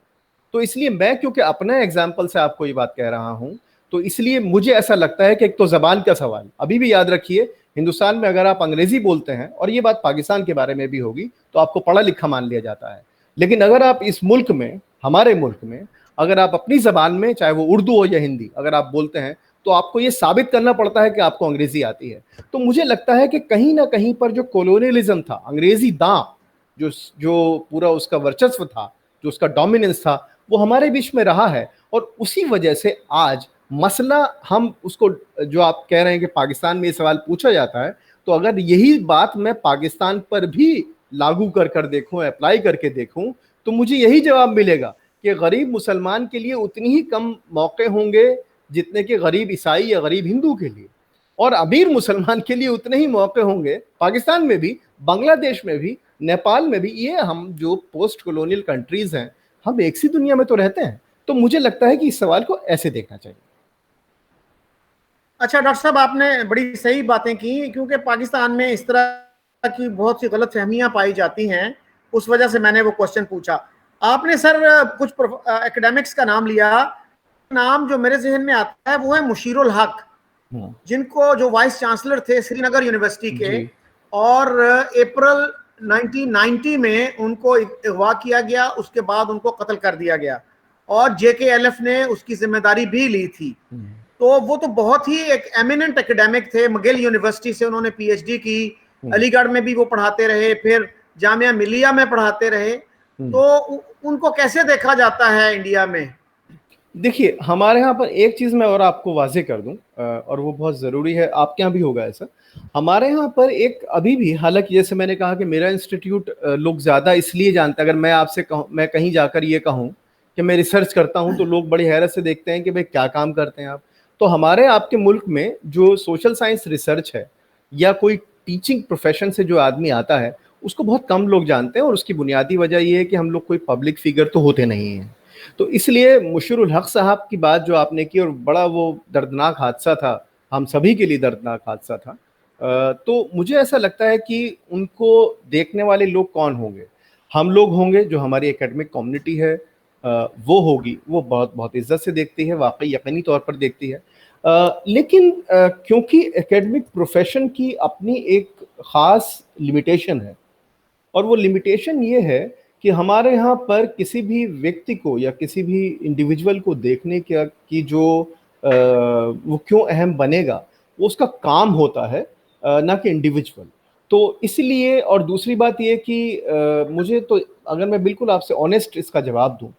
तो इसलिए मैं क्योंकि अपने एग्जाम्पल से आपको ये बात कह रहा हूं, तो इसलिए मुझे ऐसा लगता है कि एक तो जबान का सवाल, अभी भी याद रखिए हिंदुस्तान में अगर आप अंग्रेजी बोलते हैं, और ये बात पाकिस्तान के बारे में भी होगी, तो आपको पढ़ा लिखा मान लिया जाता है। लेकिन अगर आप इस मुल्क में, हमारे मुल्क में, अगर आप अपनी जबान में, चाहे वो उर्दू हो या हिंदी, अगर आप बोलते हैं, तो आपको ये साबित करना पड़ता है कि आपको अंग्रेजी आती है। तो मुझे लगता है कि कहीं ना कहीं पर जो कॉलोनियलिज्म था, अंग्रेजी दांव, जो पूरा उसका वर्चस्व था, जो उसका डोमिनेंस था, वो हमारे बीच में रहा है। और उसी वजह से आज मसला, हम उसको, जो आप कह रहे हैं कि पाकिस्तान में ये सवाल पूछा जाता है, तो अगर यही बात मैं पाकिस्तान पर भी लागू कर देखूं, अप्लाई करके देखूं, तो मुझे यही जवाब मिलेगा कि गरीब मुसलमान के लिए उतनी ही कम मौके होंगे जितने कि गरीब ईसाई या गरीब हिंदू के लिए, और अमीर मुसलमान के लिए उतने ही मौके होंगे पाकिस्तान में भी, बांग्लादेश में भी, नेपाल में भी। ये हम जो पोस्ट कॉलोनियल कंट्रीज हैं, हम एक सी दुनिया में तो रहते हैं। तो मुझे लगता है कि इस सवाल को ऐसे देखना चाहिए। अच्छा डॉक्टर साहब, आपने बड़ी सही बातें की, क्योंकि पाकिस्तान में इस तरह की बहुत सी गलत फहमियां पाई जाती हैं, उस वजह से मैंने वो क्वेश्चन पूछा। आपने सर कुछ एकेडमिक्स का नाम लिया, नाम जो मेरे जहन में आता है वो है मुशीरुल हक, जिनको, जो वाइस चांसलर थे श्रीनगर यूनिवर्सिटी के, और अप्रैल 1990 में उनको अगवा किया गया, उसके बाद उनको कत्ल कर दिया गया, और JKLF ने उसकी जिम्मेदारी भी ली थी। तो वो तो बहुत ही एक एमिनेंट एकेडमिक थे, मगिल यूनिवर्सिटी से उन्होंने PhD की, अलीगढ़ में भी वो पढ़ाते रहे, फिर जामिया मिलिया में पढ़ाते रहे। तो उनको कैसे देखा जाता है इंडिया में? देखिए, हमारे यहाँ पर एक चीज़ मैं और आपको वाजे कर दूं, और वो बहुत ज़रूरी है, आपके यहाँ भी होगा ऐसा। हमारे यहाँ पर एक अभी भी, हालांकि जैसे मैंने कहा कि मेरा इंस्टीट्यूट लोग ज़्यादा इसलिए जानते हैं, अगर मैं आपसे कहूँ, मैं कहीं जाकर ये कहूँ कि मैं रिसर्च करता हूँ, तो लोग बड़ी हैरत से देखते हैं कि भाई क्या काम करते हैं आप। तो हमारे आपके मुल्क में जो सोशल साइंस रिसर्च है, या कोई टीचिंग प्रोफेशन से जो आदमी आता है, उसको बहुत कम लोग जानते हैं, और उसकी बुनियादी वजह यह है कि हम लोग कोई पब्लिक फिगर तो होते नहीं हैं। तो इसलिए मुशर्रुल हक साहब की बात जो आपने की, और बड़ा वो दर्दनाक हादसा था, हम सभी के लिए दर्दनाक हादसा था, तो मुझे ऐसा लगता है कि उनको देखने वाले लोग कौन होंगे? हम लोग होंगे, जो हमारी एकेडमिक कम्युनिटी है वो होगी, वो बहुत बहुत इज्जत से देखती है, वाकई यकीनी तौर पर देखती है। लेकिन क्योंकि एकेडमिक प्रोफेशन की अपनी एक ख़ास लिमिटेशन है, और वो लिमिटेशन ये है कि हमारे यहाँ पर किसी भी व्यक्ति को या किसी भी इंडिविजुअल को देखने की जो वो क्यों अहम बनेगा, वो उसका काम होता है, ना कि इंडिविजुअल। तो इसलिए, और दूसरी बात ये कि मुझे तो, अगर मैं बिल्कुल आपसे ऑनेस्ट इसका जवाब दूं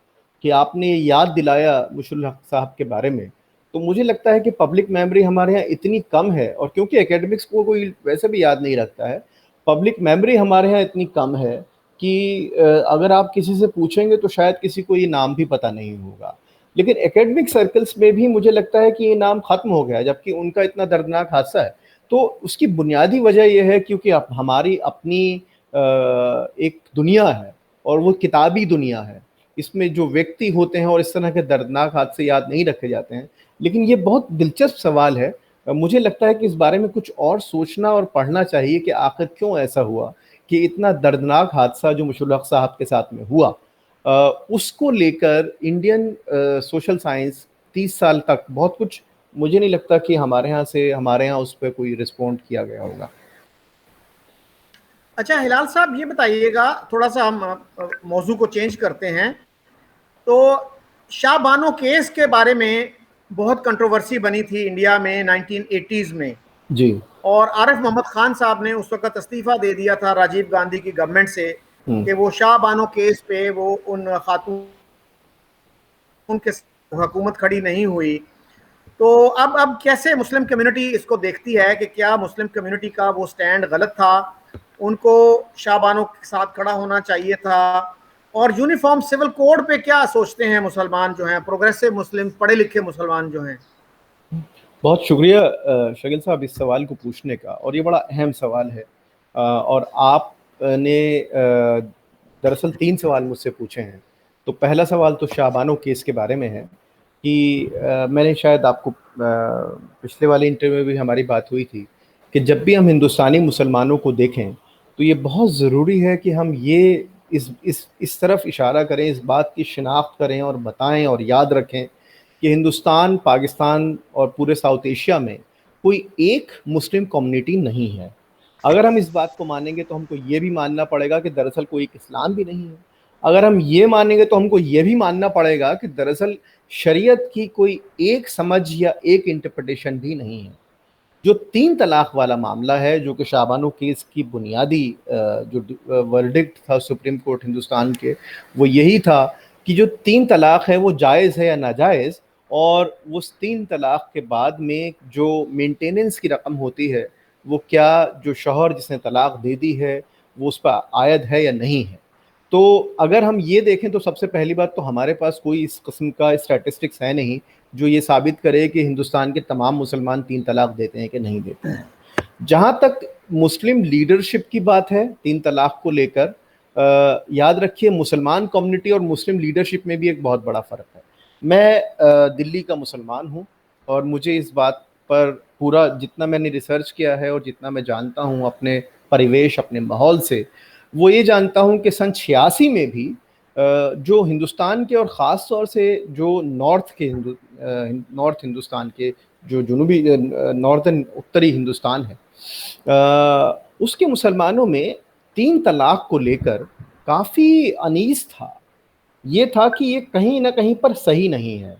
कि आपने याद दिलाया मुशर्रुल हक साहब के बारे में, तो मुझे लगता है कि पब्लिक मेमोरी हमारे यहाँ इतनी कम है, और क्योंकि एकेडमिक्स को कोई वैसे भी याद नहीं रखता है, पब्लिक मेमोरी हमारे यहाँ इतनी कम है कि अगर आप किसी से पूछेंगे तो शायद किसी को ये नाम भी पता नहीं होगा। लेकिन एकेडमिक सर्कल्स में भी मुझे लगता है कि ये नाम खत्म हो गया, जबकि उनका इतना दर्दनाक हादसा है। तो उसकी बुनियादी वजह यह है क्योंकि हमारी अपनी एक दुनिया है, और वो किताबी दुनिया है, इसमें जो व्यक्ति होते हैं और इस तरह के दर्दनाक हादसे याद नहीं रखे जाते हैं। लेकिन ये बहुत दिलचस्प सवाल है, मुझे लगता है कि इस बारे में कुछ और सोचना और पढ़ना चाहिए कि आखिर क्यों ऐसा हुआ कि इतना दर्दनाक हादसा जो मुशर्रुल हक साहब के साथ में हुआ, उसको लेकर इंडियन सोशल साइंस 30 साल तक बहुत कुछ, मुझे नहीं लगता कि हमारे यहाँ उस पर कोई रिस्पॉन्ड किया गया होगा। अच्छा हिलाल साहब, ये बताइएगा, थोड़ा सा हम मौजू को चेंज करते हैं। तो शाहबानो केस के बारे में बहुत कंट्रोवर्सी बनी थी इंडिया में 1980s में, जी। और आरिफ मोहम्मद खान साहब ने उस वक्त इस्तीफा दे दिया था राजीव गांधी की गवर्नमेंट से कि वो शाह बानो केस पे वो उन खातून के हुकूमत खड़ी नहीं हुई। तो अब कैसे मुस्लिम कम्युनिटी इसको देखती है कि क्या मुस्लिम कम्युनिटी का वो स्टैंड गलत था, उनको शाहबानों के साथ खड़ा होना चाहिए था? और यूनिफॉर्म सिविल कोड पे क्या सोचते हैं मुसलमान जो हैं, प्रोग्रेसिव मुस्लिम, पढ़े लिखे मुसलमान जो हैं? बहुत शुक्रिया शकील साहब इस सवाल को पूछने का, और ये बड़ा अहम सवाल है। और आपने दरअसल 3 सवाल मुझसे पूछे हैं। तो पहला सवाल तो शाहबानो केस के बारे में है कि मैंने शायद आपको पिछले वाले इंटरव्यू में भी हमारी बात हुई थी कि जब भी हम हिंदुस्तानी मुसलमानों को देखें तो ये बहुत ज़रूरी है कि हम ये इस तरफ इशारा करें, इस बात की शिनाख्त करें और बताएं और याद रखें कि हिंदुस्तान, पाकिस्तान और पूरे साउथ एशिया में कोई एक मुस्लिम कम्युनिटी नहीं है। अगर हम इस बात को मानेंगे तो हमको ये भी मानना पड़ेगा कि दरअसल कोई एक इस्लाम भी नहीं है। अगर हम ये मानेंगे तो हमको ये भी मानना पड़ेगा कि दरअसल शरीयत की कोई एक समझ या एक इंटरप्रिटेशन भी नहीं है। जो 3 तलाक वाला मामला है, जो कि शाहबानो केस की बुनियादी जो वर्डिक्ट था सुप्रीम कोर्ट हिंदुस्तान के, वो यही था कि जो 3 तलाक है वो जायज़ है या नाजायज़, और उस 3 तलाक के बाद में जो मेंटेनेंस की रकम होती है वो क्या जो शौहर जिसने तलाक दे दी है वो उस पर आयद है या नहीं है। तो अगर हम ये देखें तो सबसे पहली बात तो हमारे पास कोई इस किस्म का स्टैटिस्टिक्स है नहीं जो ये साबित करे कि हिंदुस्तान के तमाम मुसलमान 3 तलाक देते हैं कि नहीं देते हैं। जहाँ तक मुस्लिम लीडरशिप की बात है 3 तलाक को लेकर, याद रखिए मुसलमान कम्युनिटी और मुस्लिम लीडरशिप में भी एक बहुत बड़ा फ़र्क है। मैं दिल्ली का मुसलमान हूँ और मुझे इस बात पर पूरा जितना मैंने रिसर्च किया है और जितना मैं जानता हूँ अपने परिवेश, अपने माहौल से, वो ये जानता हूँ कि सन 86 में भी जो हिंदुस्तान के और ख़ास तौर से जो नॉर्थ हिंदुस्तान के जो जुनूबी नॉर्दर्न उत्तरी हिंदुस्तान है, उसके मुसलमानों में 3 तलाक को लेकर काफ़ी अनीस था। ये था कि ये कहीं ना कहीं पर सही नहीं है।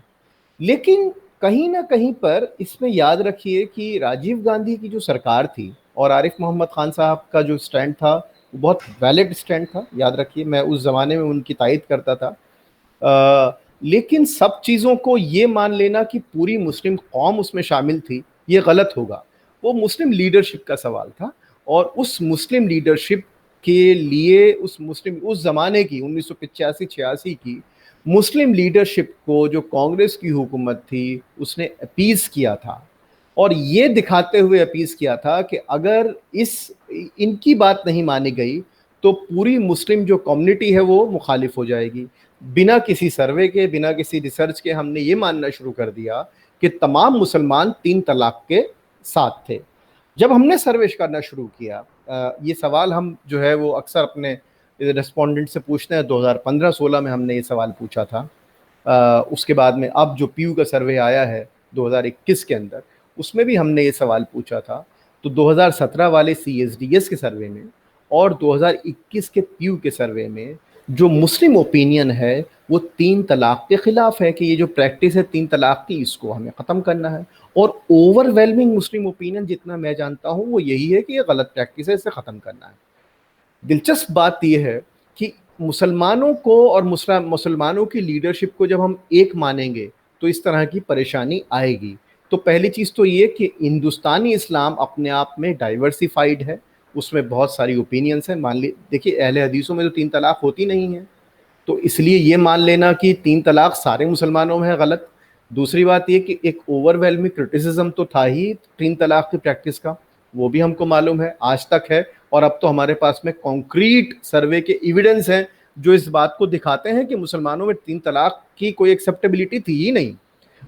लेकिन कहीं ना कहीं पर इसमें याद रखिए कि राजीव गांधी की जो सरकार थी और आरिफ मोहम्मद खान साहब का जो स्टैंड था वो बहुत वैलिड स्टैंड था। याद रखिए मैं उस ज़माने में उनकी तायद करता था। लेकिन सब चीज़ों को ये मान लेना कि पूरी मुस्लिम कौम उसमें शामिल थी, ये गलत होगा। वो मुस्लिम लीडरशिप का सवाल था, और उस मुस्लिम लीडरशिप के लिए उस ज़माने की 1985-86 की मुस्लिम लीडरशिप को जो कांग्रेस की हुकूमत थी उसने अपीज़ किया था, और ये दिखाते हुए अपीज़ किया था कि अगर इनकी बात नहीं मानी गई तो पूरी मुस्लिम जो कम्युनिटी है वो मुखालिफ हो जाएगी। बिना किसी सर्वे के, बिना किसी रिसर्च के हमने ये मानना शुरू कर दिया कि तमाम मुसलमान 3 तलाक के साथ थे। जब हमने सर्वे करना शुरू किया, ये सवाल हम जो है वो अक्सर अपने रेस्पोंडेंट से पूछते हैं। 2015-16 में हमने ये सवाल पूछा था। उसके बाद में अब जो पीयू का सर्वे आया है 2021 के अंदर, उसमें भी हमने ये सवाल पूछा था। तो 2017 वाले CSDS के सर्वे में और 2021 के पीयू के सर्वे में जो मुस्लिम ओपिनियन है वो 3 तलाक के खिलाफ है कि ये जो प्रैक्टिस है 3 तलाक की, इसको हमें ख़त्म करना है। और ओवरवेलमिंग मुस्लिम ओपिनियन जितना मैं जानता हूँ वो यही है कि ये गलत प्रैक्टिस है, इसे ख़त्म करना है। दिलचस्प बात यह है कि मुसलमानों को और मुसलमानों की लीडरशिप को जब हम एक मानेंगे तो इस तरह की परेशानी आएगी। तो पहली चीज़ तो ये कि हिंदुस्तानी इस्लाम अपने आप में डाइवर्सिफाइड है, उसमें बहुत सारी ओपिनियंस हैं। मान ली देखिए अहले हदीसों में तो 3 तलाक होती नहीं है, तो इसलिए ये मान लेना कि 3 तलाक सारे मुसलमानों में है, गलत। दूसरी बात ये कि एक ओवरवेलमिंग क्रिटिसिज्म तो था ही 3 तलाक की प्रैक्टिस का, वो भी हमको मालूम है, आज तक है। और अब तो हमारे पास में कॉन्क्रीट सर्वे के एविडेंस हैं जो इस बात को दिखाते हैं कि मुसलमानों में 3 तलाक की कोई एक्सेप्टेबिलिटी थी ही नहीं।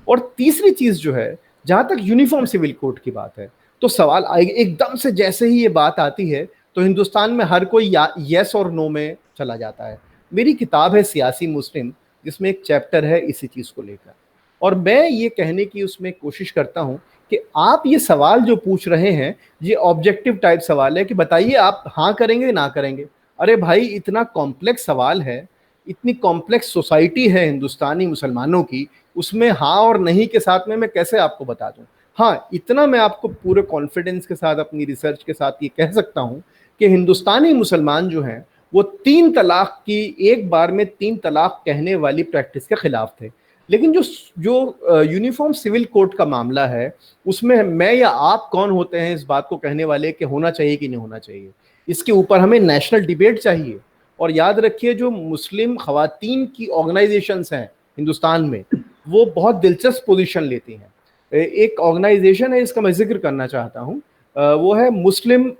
और तीसरी चीज़ जो है, जहाँ तक यूनिफॉर्म सिविल कोड की बात है, तो सवाल आएगा एकदम से, जैसे ही ये बात आती है तो हिंदुस्तान में हर कोई यस और नो में चला जाता है। मेरी किताब है सियासी मुस्लिम, जिसमें एक चैप्टर है इसी चीज़ को लेकर, और मैं ये कहने की उसमें कोशिश करता हूँ कि आप ये सवाल जो पूछ रहे हैं ये ऑब्जेक्टिव टाइप सवाल है कि बताइए आप हाँ करेंगे ना करेंगे। अरे भाई, इतना कॉम्प्लेक्स सवाल है, इतनी कॉम्प्लेक्स सोसाइटी है हिंदुस्तानी मुसलमानों की, उसमें हाँ और नहीं के साथ में मैं कैसे आपको बता दूं। हाँ, इतना मैं आपको पूरे कॉन्फिडेंस के साथ अपनी रिसर्च के साथ ये कह सकता हूँ कि हिंदुस्तानी मुसलमान जो हैं वो 3 तलाक की, एक बार में 3 तलाक कहने वाली प्रैक्टिस के खिलाफ थे। लेकिन जो जो यूनिफॉर्म सिविल कोड का मामला है, उसमें मैं या आप कौन होते हैं इस बात को कहने वाले कि होना चाहिए कि नहीं होना चाहिए। इसके ऊपर हमें नेशनल डिबेट चाहिए। और याद रखिए, जो मुस्लिम खवातीन की ऑर्गेनाइजेशंस हैं हिंदुस्तान में, वो बहुत दिलचस्प पोजीशन लेती हैं। एक ऑर्गेनाइजेशन है, इसका मैं जिक्र करना चाहता हूँ, वो है मुस्लिम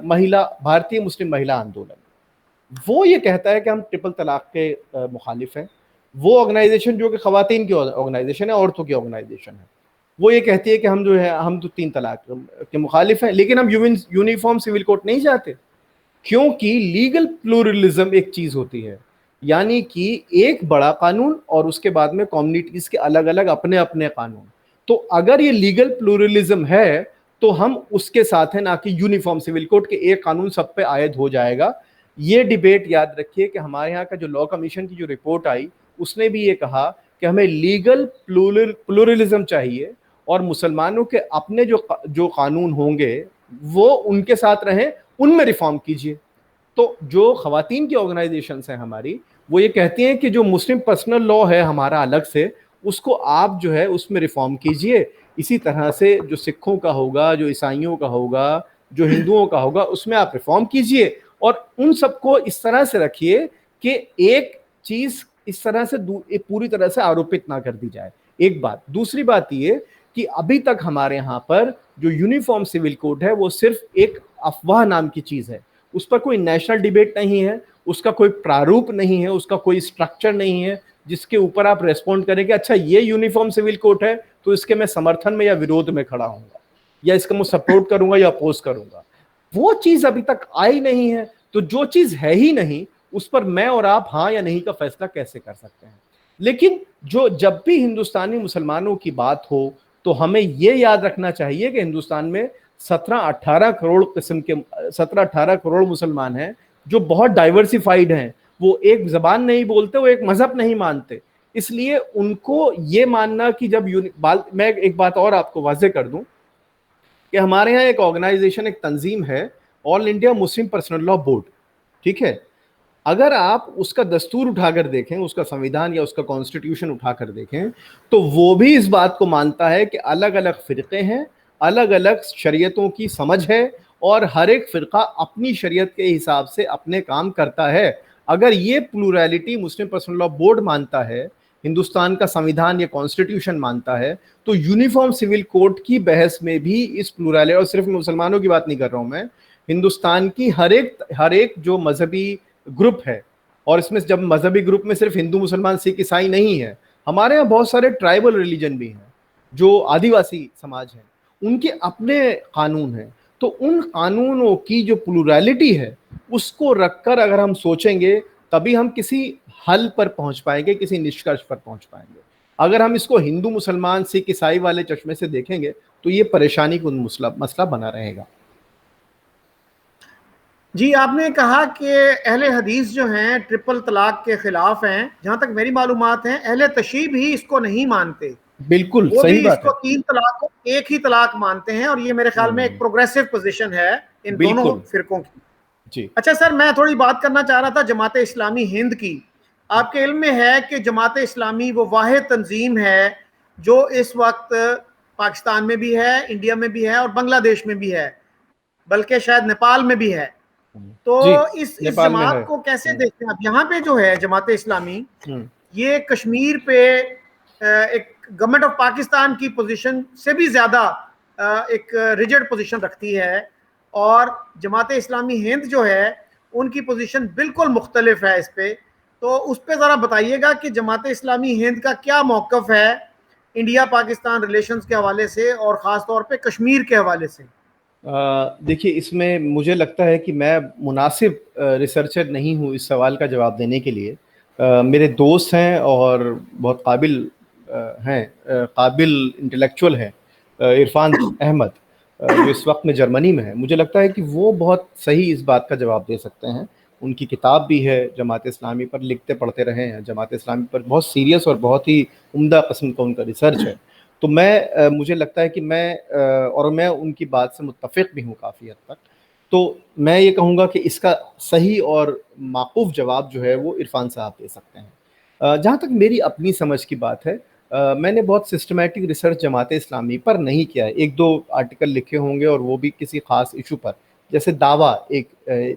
महिला, भारतीय मुस्लिम महिला आंदोलन। वो ये कहता है कि हम ट्रिपल तलाक के मुखालिफ हैं। वो ऑर्गेनाइजेशन जो कि खवातीन की ऑर्गेनाइजेशन है, औरतों की ऑर्गेनाइजेशन है, वो ये कहती है कि हम जो है, हम तो 3 तलाक के मुखालिफ हैं, लेकिन हम यूनिफॉर्म सिविल कोड नहीं चाहते। क्योंकि लीगल प्लूरलिज्म एक चीज होती है, यानी कि एक बड़ा कानून और उसके बाद में कम्युनिटीज के अलग अलग अपने अपने कानून। तो अगर ये लीगल प्लूरलिज्म है तो हम उसके साथ हैं, ना कि यूनिफॉर्म सिविल कोड के एक कानून सब पे आयद हो जाएगा। ये डिबेट याद रखिए कि हमारे यहाँ का जो लॉ कमीशन की जो रिपोर्ट आई, उसने भी ये कहा कि हमें लीगल प्लूरलिज्म चाहिए और मुसलमानों के अपने जो जो कानून होंगे वो उनके साथ रहें, उनमें रिफॉर्म कीजिए। तो जो खवातीन की ऑर्गेनाइजेशंस हैं हमारी, वो ये कहती हैं कि जो मुस्लिम पर्सनल लॉ है हमारा अलग से, उसको आप जो है उसमें रिफॉर्म कीजिए। इसी तरह से जो सिखों का होगा, जो ईसाइयों का होगा, जो हिंदुओं का होगा, उसमें आप रिफॉर्म कीजिए। और उन सबको इस तरह से रखिए कि एक चीज इस तरह से पूरी तरह से आरोपित ना कर दी जाए। एक बात। दूसरी बात ये कि अभी तक हमारे यहाँ पर जो यूनिफॉर्म सिविल कोड है वो सिर्फ एक अफवाह नाम की चीज है। उस पर कोई नेशनल डिबेट नहीं है, उसका कोई प्रारूप नहीं है, उसका कोई स्ट्रक्चर नहीं है जिसके ऊपर आप रेस्पॉन्ड करें कि अच्छा ये यूनिफॉर्म सिविल कोड है तो इसके मैं समर्थन में या विरोध में खड़ा हूंगा, या इसका मैं सपोर्ट करूंगा या अपोज करूंगा। वो चीज अभी तक आई नहीं है। तो जो चीज है ही नहीं, उस पर मैं और आप हाँ या नहीं का फैसला कैसे कर सकते हैं। लेकिन जो जब भी हिंदुस्तानी मुसलमानों की बात हो तो हमें यह याद रखना चाहिए कि हिंदुस्तान में 17-18 करोड़ किस्म के 17-18 करोड़ मुसलमान हैं जो बहुत डाइवर्सिफाइड हैं। वो एक जबान नहीं बोलते, वो एक मजहब नहीं मानते। इसलिए उनको ये मानना कि जब मैं एक बात और आपको वाजे कर दूं कि हमारे यहाँ एक ऑर्गेनाइजेशन, एक तंजीम है, all India Muslim personal law board. ठीक है, अगर आप उसका दस्तूर उठाकर देखें, उसका संविधान या उसका कॉन्स्टिट्यूशन उठाकर देखें, तो वो भी इस बात को मानता है कि अलग अलग फिरके हैं, अलग अलग शरीयतों की समझ है और हर एक फिरका अपनी शरीयत के हिसाब से अपने काम करता है। अगर ये प्लूरैलिटी मुस्लिम पर्सनल लॉ बोर्ड मानता है, हिंदुस्तान का संविधान या कॉन्स्टिट्यूशन मानता है, तो यूनिफॉर्म सिविल कोड की बहस में भी इस प्लूरैलिटी, और सिर्फ मुसलमानों की बात नहीं कर रहा हूं मैं, हिंदुस्तान की हर एक जो मजहबी ग्रुप है, और इसमें जब मजहबी ग्रुप में सिर्फ हिंदू, मुसलमान, सिख, ईसाई नहीं है, हमारे यहाँ बहुत सारे ट्राइबल रिलीजन भी हैं, जो आदिवासी समाज हैं, उनके अपने कानून हैं। तो उन कानूनों की जो प्लूरैलिटी है उसको रखकर अगर हम सोचेंगे, तभी हम किसी हल पर पहुंच पाएंगे, किसी निष्कर्ष पर पहुंच पाएंगे। अगर हम इसको हिंदू, मुसलमान, सिख, ईसाई वाले चश्मे से देखेंगे तो ये परेशानी का मसला बना रहेगा। जी, आपने कहा कि अहले हदीस जो हैं ट्रिपल तलाक के खिलाफ हैं। जहां तक मेरी मालूमात है, अहले तशरीह भी इसको नहीं मानते। बिल्कुल वो सही भी बात इसको है। 3 तलाक को एक ही तलाक मानते हैं, और ये मेरे ख्याल में एक प्रोग्रेसिव पोजीशन है इन दोनों बिल्कुल फिरकों की। जी। अच्छा सर, मैं थोड़ी बात करना चाह रहा था जमात इस्लामी हिंद की। आपके इल्म में है कि जमात इस्लामी वो वाहिद तंजीम है जो इस वक्त पाकिस्तान में भी है, इंडिया में भी है और बांग्लादेश में भी है, बल्कि शायद नेपाल में भी है। तो जी, इस नेपाल में है। जमात को कैसे देखते हैं आप? यहाँ पे जो है जमात इस्लामी, हम्म। ये कश्मीर पे एक गवर्नमेंट ऑफ पाकिस्तान की पोजीशन से भी ज्यादा एक रिजिड पोजीशन रखती है, और जमात इस्लामी हिंद जो है उनकी पोजीशन बिल्कुल मुख्तलिफ है इस पे। तो उस पे ज़रा बताइएगा कि जमात इस्लामी हिंद का क्या मौक़िफ़ है इंडिया पाकिस्तान रिलेशंस के हवाले से और ख़ास तौर पे कश्मीर के हवाले से। देखिए, इसमें मुझे लगता है कि मैं मुनासिब रिसर्चर नहीं हूँ इस सवाल का जवाब देने के लिए। मेरे दोस्त हैं और बहुत काबिल इंटेलेक्चुअल हैं, इरफान अहमद, जो इस वक्त में जर्मनी में है। मुझे लगता है कि वो बहुत सही इस बात का जवाब दे सकते हैं। उनकी किताब भी है, जमात इस्लामी पर लिखते पढ़ते रहे हैं, जमात इस्लामी पर बहुत सीरियस और बहुत ही उम्दा किस्म का उनका रिसर्च है। तो मुझे लगता है कि और मैं उनकी बात से मुत्तफिक भी हूँ काफ़ी हद तक। तो मैं ये कहूँगा कि इसका सही और माकूफ जवाब जो है वो इरफान साहब दे सकते हैं। जहाँ तक मेरी अपनी समझ की बात है, मैंने बहुत सिस्टमैटिक रिसर्च जमात इस्लामी पर नहीं किया है। एक दो आर्टिकल लिखे होंगे और वो भी किसी खास इशू पर, जैसे दावा एक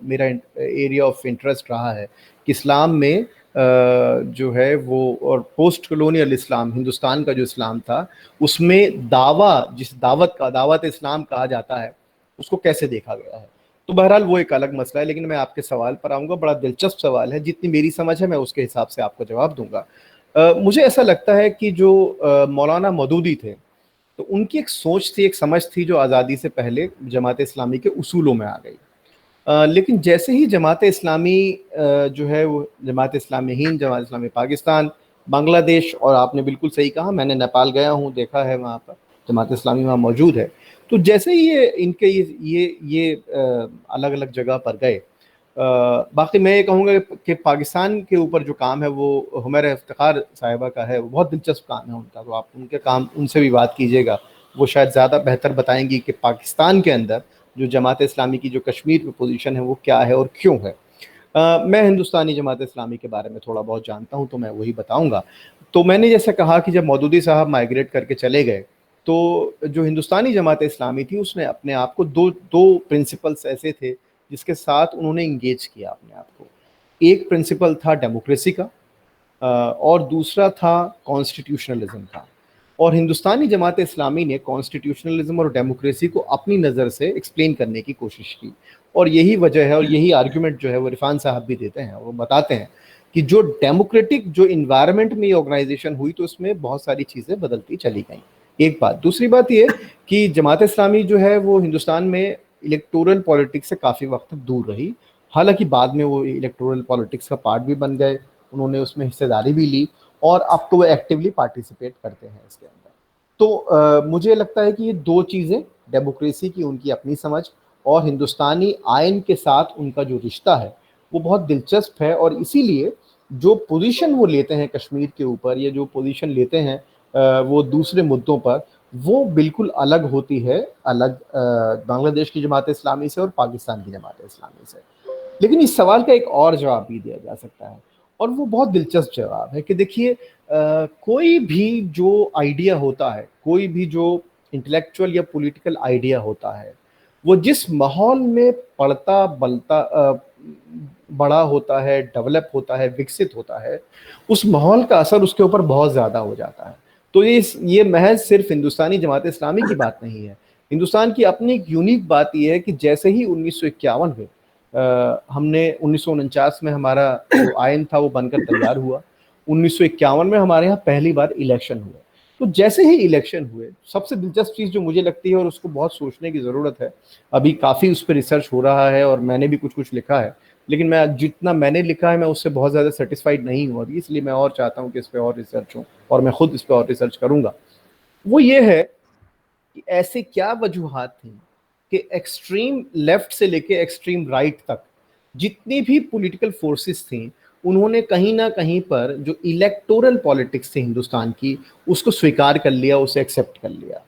मेरा एरिया ऑफ इंटरेस्ट रहा है कि इस्लाम में जो है वो, और पोस्ट कॉलोनियल इस्लाम, हिंदुस्तान का जो इस्लाम था, उसमें दावा, जिस दावत इस्लाम कहा जाता है, उसको कैसे देखा गया है। तो बहरहाल वो एक अलग मसला है, लेकिन मैं आपके सवाल पर आऊँगा। बड़ा दिलचस्प सवाल है, जितनी मेरी समझ है मैं उसके हिसाब से आपको जवाब दूंगा। मुझे ऐसा लगता है कि जो मौलाना मौदूदी थे, तो उनकी एक सोच थी, एक समझ थी, जो आज़ादी से पहले जमात इस्लामी के उसूलों में आ गई। लेकिन जैसे ही जमात इस्लामी जो है वो जमात इस्लामी हिंद, जमात इस्लामी पाकिस्तान, बांग्लादेश, और आपने बिल्कुल सही कहा, मैंने नेपाल गया हूँ, देखा है वहाँ पर जमात इस्लामी वहाँ मौजूद है। तो जैसे ही ये अलग अलग जगह पर गए, बाकी मैं ये कहूँगा कि पाकिस्तान के ऊपर जो काम है वो हुमैरा इफ्तिखार साहिबा का है, वो बहुत दिलचस्प काम है उनका। तो आप उनके काम, उनसे भी बात कीजिएगा, वो शायद ज़्यादा बेहतर बताएंगी कि पाकिस्तान के अंदर जो जमात इस्लामी की जो कश्मीर में पोजीशन है वो क्या है और क्यों है। मैं हिंदुस्तानी जमात इस्लामी के बारे में थोड़ा बहुत जानता हूँ, तो मैं वही बताऊँगा। तो मैंने जैसे कहा कि जब मौदूदी साहब माइग्रेट करके चले गए, तो जो हिंदुस्तानी जमात इस्लामी थी उसने अपने आप को दो दो प्रिंसिपल्स ऐसे थे जिसके साथ उन्होंने इंगेज किया अपने आप को। एक प्रिंसिपल था डेमोक्रेसी का, और दूसरा था कॉन्स्टिट्यूशनलिज्म का। और हिंदुस्तानी जमात इस्लामी ने कॉन्स्टिट्यूशनलिज्म और डेमोक्रेसी को अपनी नज़र से एक्सप्लेन करने की कोशिश की। और यही वजह है, और यही आर्ग्यूमेंट जो है वो इरफान साहब भी देते हैं, वो बताते हैं कि जो डेमोक्रेटिक जो इन्वायरमेंट में ये ऑर्गेनाइजेशन हुई, तो उसमें बहुत सारी चीज़ें बदलती चली गई। एक बात। दूसरी बात ये कि जमात इस्लामी जो है वो हिंदुस्तान में इलेक्टोरल पॉलिटिक्स से काफ़ी वक्त तक दूर रही। हालांकि बाद में वो इलेक्टोरल पॉलिटिक्स का पार्ट भी बन गए, उन्होंने उसमें हिस्सेदारी भी ली, और अब तो वो एक्टिवली पार्टिसिपेट करते हैं इसके अंदर। तो मुझे लगता है कि ये दो चीज़ें, डेमोक्रेसी की उनकी अपनी समझ और हिंदुस्तानी आयन के साथ उनका जो रिश्ता है वो बहुत दिलचस्प है। और इसीलिए जो पोजीशन वो लेते हैं कश्मीर के ऊपर, या जो पोजीशन लेते हैं वो दूसरे मुद्दों पर, वो बिल्कुल अलग होती है, अलग बांग्लादेश की जमात इस्लामी से और पाकिस्तान की जमात इस्लामी से। लेकिन इस सवाल का एक और जवाब भी दिया जा सकता है, और वो बहुत दिलचस्प जवाब है कि देखिए, कोई भी जो आइडिया होता है, कोई भी जो इंटेलेक्चुअल या पॉलिटिकल आइडिया होता है, वो जिस माहौल में पड़ता बलता बड़ा होता है, डेवलप होता है, विकसित होता है, उस माहौल का असर उसके ऊपर बहुत ज़्यादा हो जाता है। तो ये महज सिर्फ हिंदुस्तानी जमात इस्लामी की बात नहीं है। हिंदुस्तान की अपनी एक यूनिक बात यह है कि जैसे ही 1951 में हमने 1949 में हमारा जो आयन था वो बनकर तैयार हुआ, 1951 में हमारे यहाँ पहली बार इलेक्शन हुए। तो जैसे ही इलेक्शन हुए, सबसे दिलचस्प चीज़ जो मुझे लगती है, और उसको बहुत सोचने की ज़रूरत है, अभी काफ़ी उस पर रिसर्च हो रहा है और मैंने भी कुछ कुछ लिखा है, लेकिन मैं जितना मैंने लिखा है मैं उससे बहुत ज़्यादा सेटिस्फाइड नहीं हूँ अभी, इसलिए मैं और चाहता हूँ कि इस पर और रिसर्च हो, और मैं खुद इस पर और रिसर्च करूँगा। वो ये है कि ऐसे क्या वजूहात थी कि एक्सट्रीम लेफ्ट से लेके एक्सट्रीम राइट तक जितनी भी पॉलिटिकल फोर्सेस थी, उन्होंने कहीं ना कहीं पर जो इलेक्टोरल पॉलिटिक्स थी हिंदुस्तान की, उसको स्वीकार कर लिया, उसे एक्सेप्ट कर लिया।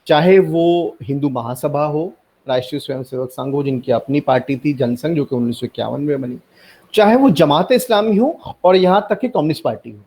चाहे वो हिंदू महासभा हो, राष्ट्रीय स्वयंसेवक संघ हो, जिनकी अपनी पार्टी थी जनसंघ, जो कि 1951 में बनी, चाहे वो जमात इस्लामी हो, और यहाँ तक कि कम्युनिस्ट पार्टी हो।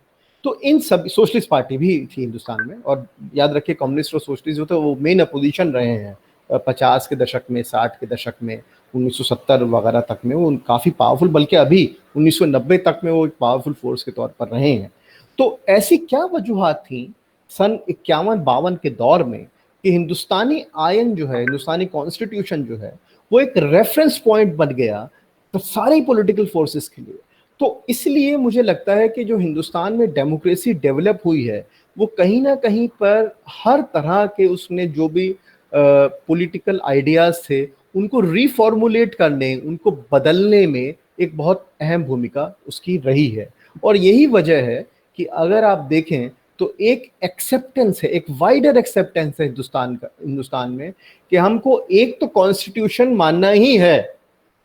तो इन सब, सोशलिस्ट पार्टी भी थी हिंदुस्तान में, और याद रखिए कम्युनिस्ट और सोशलिस्ट जो थे वो मेन अपोजिशन रहे हैं 50 के दशक में, 60 के दशक में, 1970 वगैरह तक में वो काफ़ी पावरफुल, बल्कि अभी 1990 तक में वो एक पावरफुल फोर्स के तौर पर रहे हैं। तो ऐसी क्या वजूहात थी सन 51-52 के दौर में कि हिंदुस्तानी आयन जो है, हिंदुस्तानी कॉन्स्टिट्यूशन जो है, वो एक रेफरेंस पॉइंट बन गया तो सारी पॉलिटिकल फोर्सेस के लिए। तो इसलिए मुझे लगता है कि जो हिंदुस्तान में डेमोक्रेसी डेवलप हुई है, वो कहीं ना कहीं पर हर तरह के उसने जो भी पॉलिटिकल आइडियाज थे उनको रिफॉर्मुलेट करने, उनको बदलने में एक बहुत अहम भूमिका उसकी रही है। और यही वजह है कि अगर आप देखें तो एक एक्सेप्टेंस है, एक वाइडर एक्सेप्टेंस है हिंदुस्तान में, कि हमको एक तो कॉन्स्टिट्यूशन मानना ही है,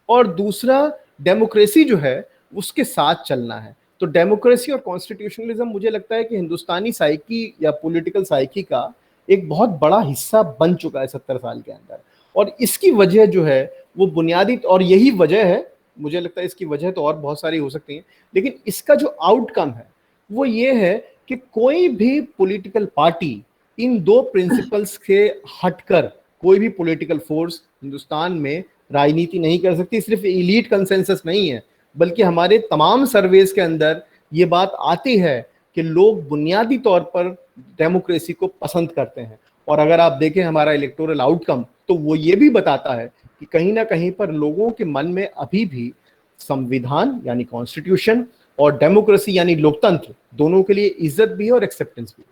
और दूसरा डेमोक्रेसी जो है उसके साथ चलना है। तो डेमोक्रेसी और कॉन्स्टिट्यूशनलिज्म मुझे लगता है कि हिंदुस्तानी साइकी या पॉलिटिकल साइकी का एक बहुत बड़ा हिस्सा बन चुका है 70 साल के अंदर। और इसकी वजह जो है वो बुनियादी, और यही वजह है, मुझे लगता है इसकी वजह तो और बहुत सारी हो सकती हैं, लेकिन इसका जो आउटकम है वो ये है कि कोई भी पॉलिटिकल पार्टी इन दो प्रिंसिपल्स के हटकर कोई भी पॉलिटिकल फोर्स हिंदुस्तान में राजनीति नहीं कर सकती। सिर्फ इलीट कंसेंसस नहीं है, बल्कि हमारे तमाम सर्वेस के अंदर ये बात आती है कि लोग बुनियादी तौर पर डेमोक्रेसी को पसंद करते हैं। और अगर आप देखें हमारा इलेक्टोरल आउटकम, तो वो ये भी बताता है कि कहीं ना कहीं पर लोगों के मन में अभी भी संविधान यानी कॉन्स्टिट्यूशन और डेमोक्रेसी यानी लोकतंत्र, दोनों के लिए इज्जत भी है और एक्सेप्टेंस भी।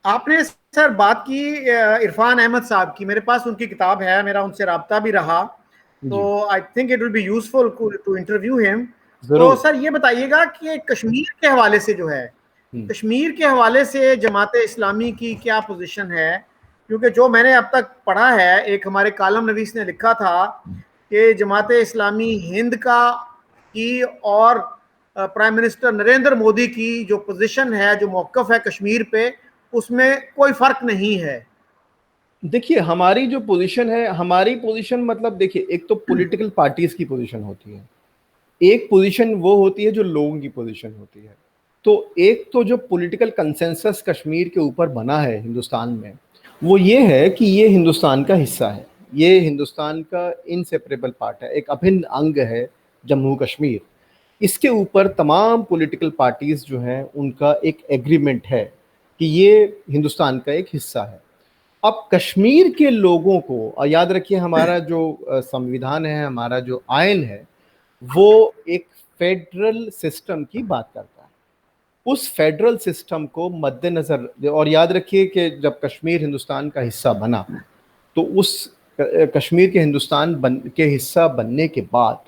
आपने सर बात की इरफान अहमद साहब की, मेरे पास उनकी किताब है, मेरा उनसे राब्ता भी रहा, तो I think it will be useful to interview him. तो सर ये बताइएगा कि कश्मीर के हवाले से जो है, कश्मीर के हवाले से जमाते इस्लामी की क्या पोजीशन है? क्योंकि जो मैंने अब तक पढ़ा है, एक हमारे कालम नवीस ने लिखा था कि जमाते इस्लामी हिंद का की और प्राइम मिनिस्टर नरेंद्र मोदी की जो पोजीशन है, जो मौक़िफ़ है कश्मीर पे, उसमें कोई फर्क नहीं है। देखिए हमारी जो पोजीशन है, हमारी पोजीशन मतलब देखिए, एक तो पॉलिटिकल पार्टीज की पोजीशन होती है, एक पोजीशन वो होती है जो लोगों की पोजीशन होती है। तो एक तो जो पॉलिटिकल कंसेंसस कश्मीर के ऊपर बना है हिंदुस्तान में, वो ये है कि ये हिंदुस्तान का हिस्सा है, ये हिंदुस्तान का इनसेपरेबल पार्ट है, एक अभिन्न अंग है जम्मू कश्मीर। इसके ऊपर तमाम पॉलिटिकल पार्टीज जो हैं उनका एक एग्रीमेंट है कि ये हिंदुस्तान का एक हिस्सा है। अब कश्मीर के लोगों को, और याद रखिए हमारा जो संविधान है, हमारा जो आयन है, वो एक फेडरल सिस्टम की बात करता है। उस फेडरल सिस्टम को मद्देनजर, और याद रखिए कि जब कश्मीर हिंदुस्तान का हिस्सा बना, तो उस कश्मीर के हिंदुस्तान के हिस्सा बनने के बाद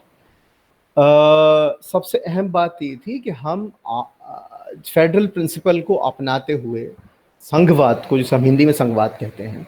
सबसे अहम बात ये थी कि हम फेडरल प्रिंसिपल को अपनाते हुए, संघवाद को, जिसे हम हिंदी में संघवाद कहते हैं,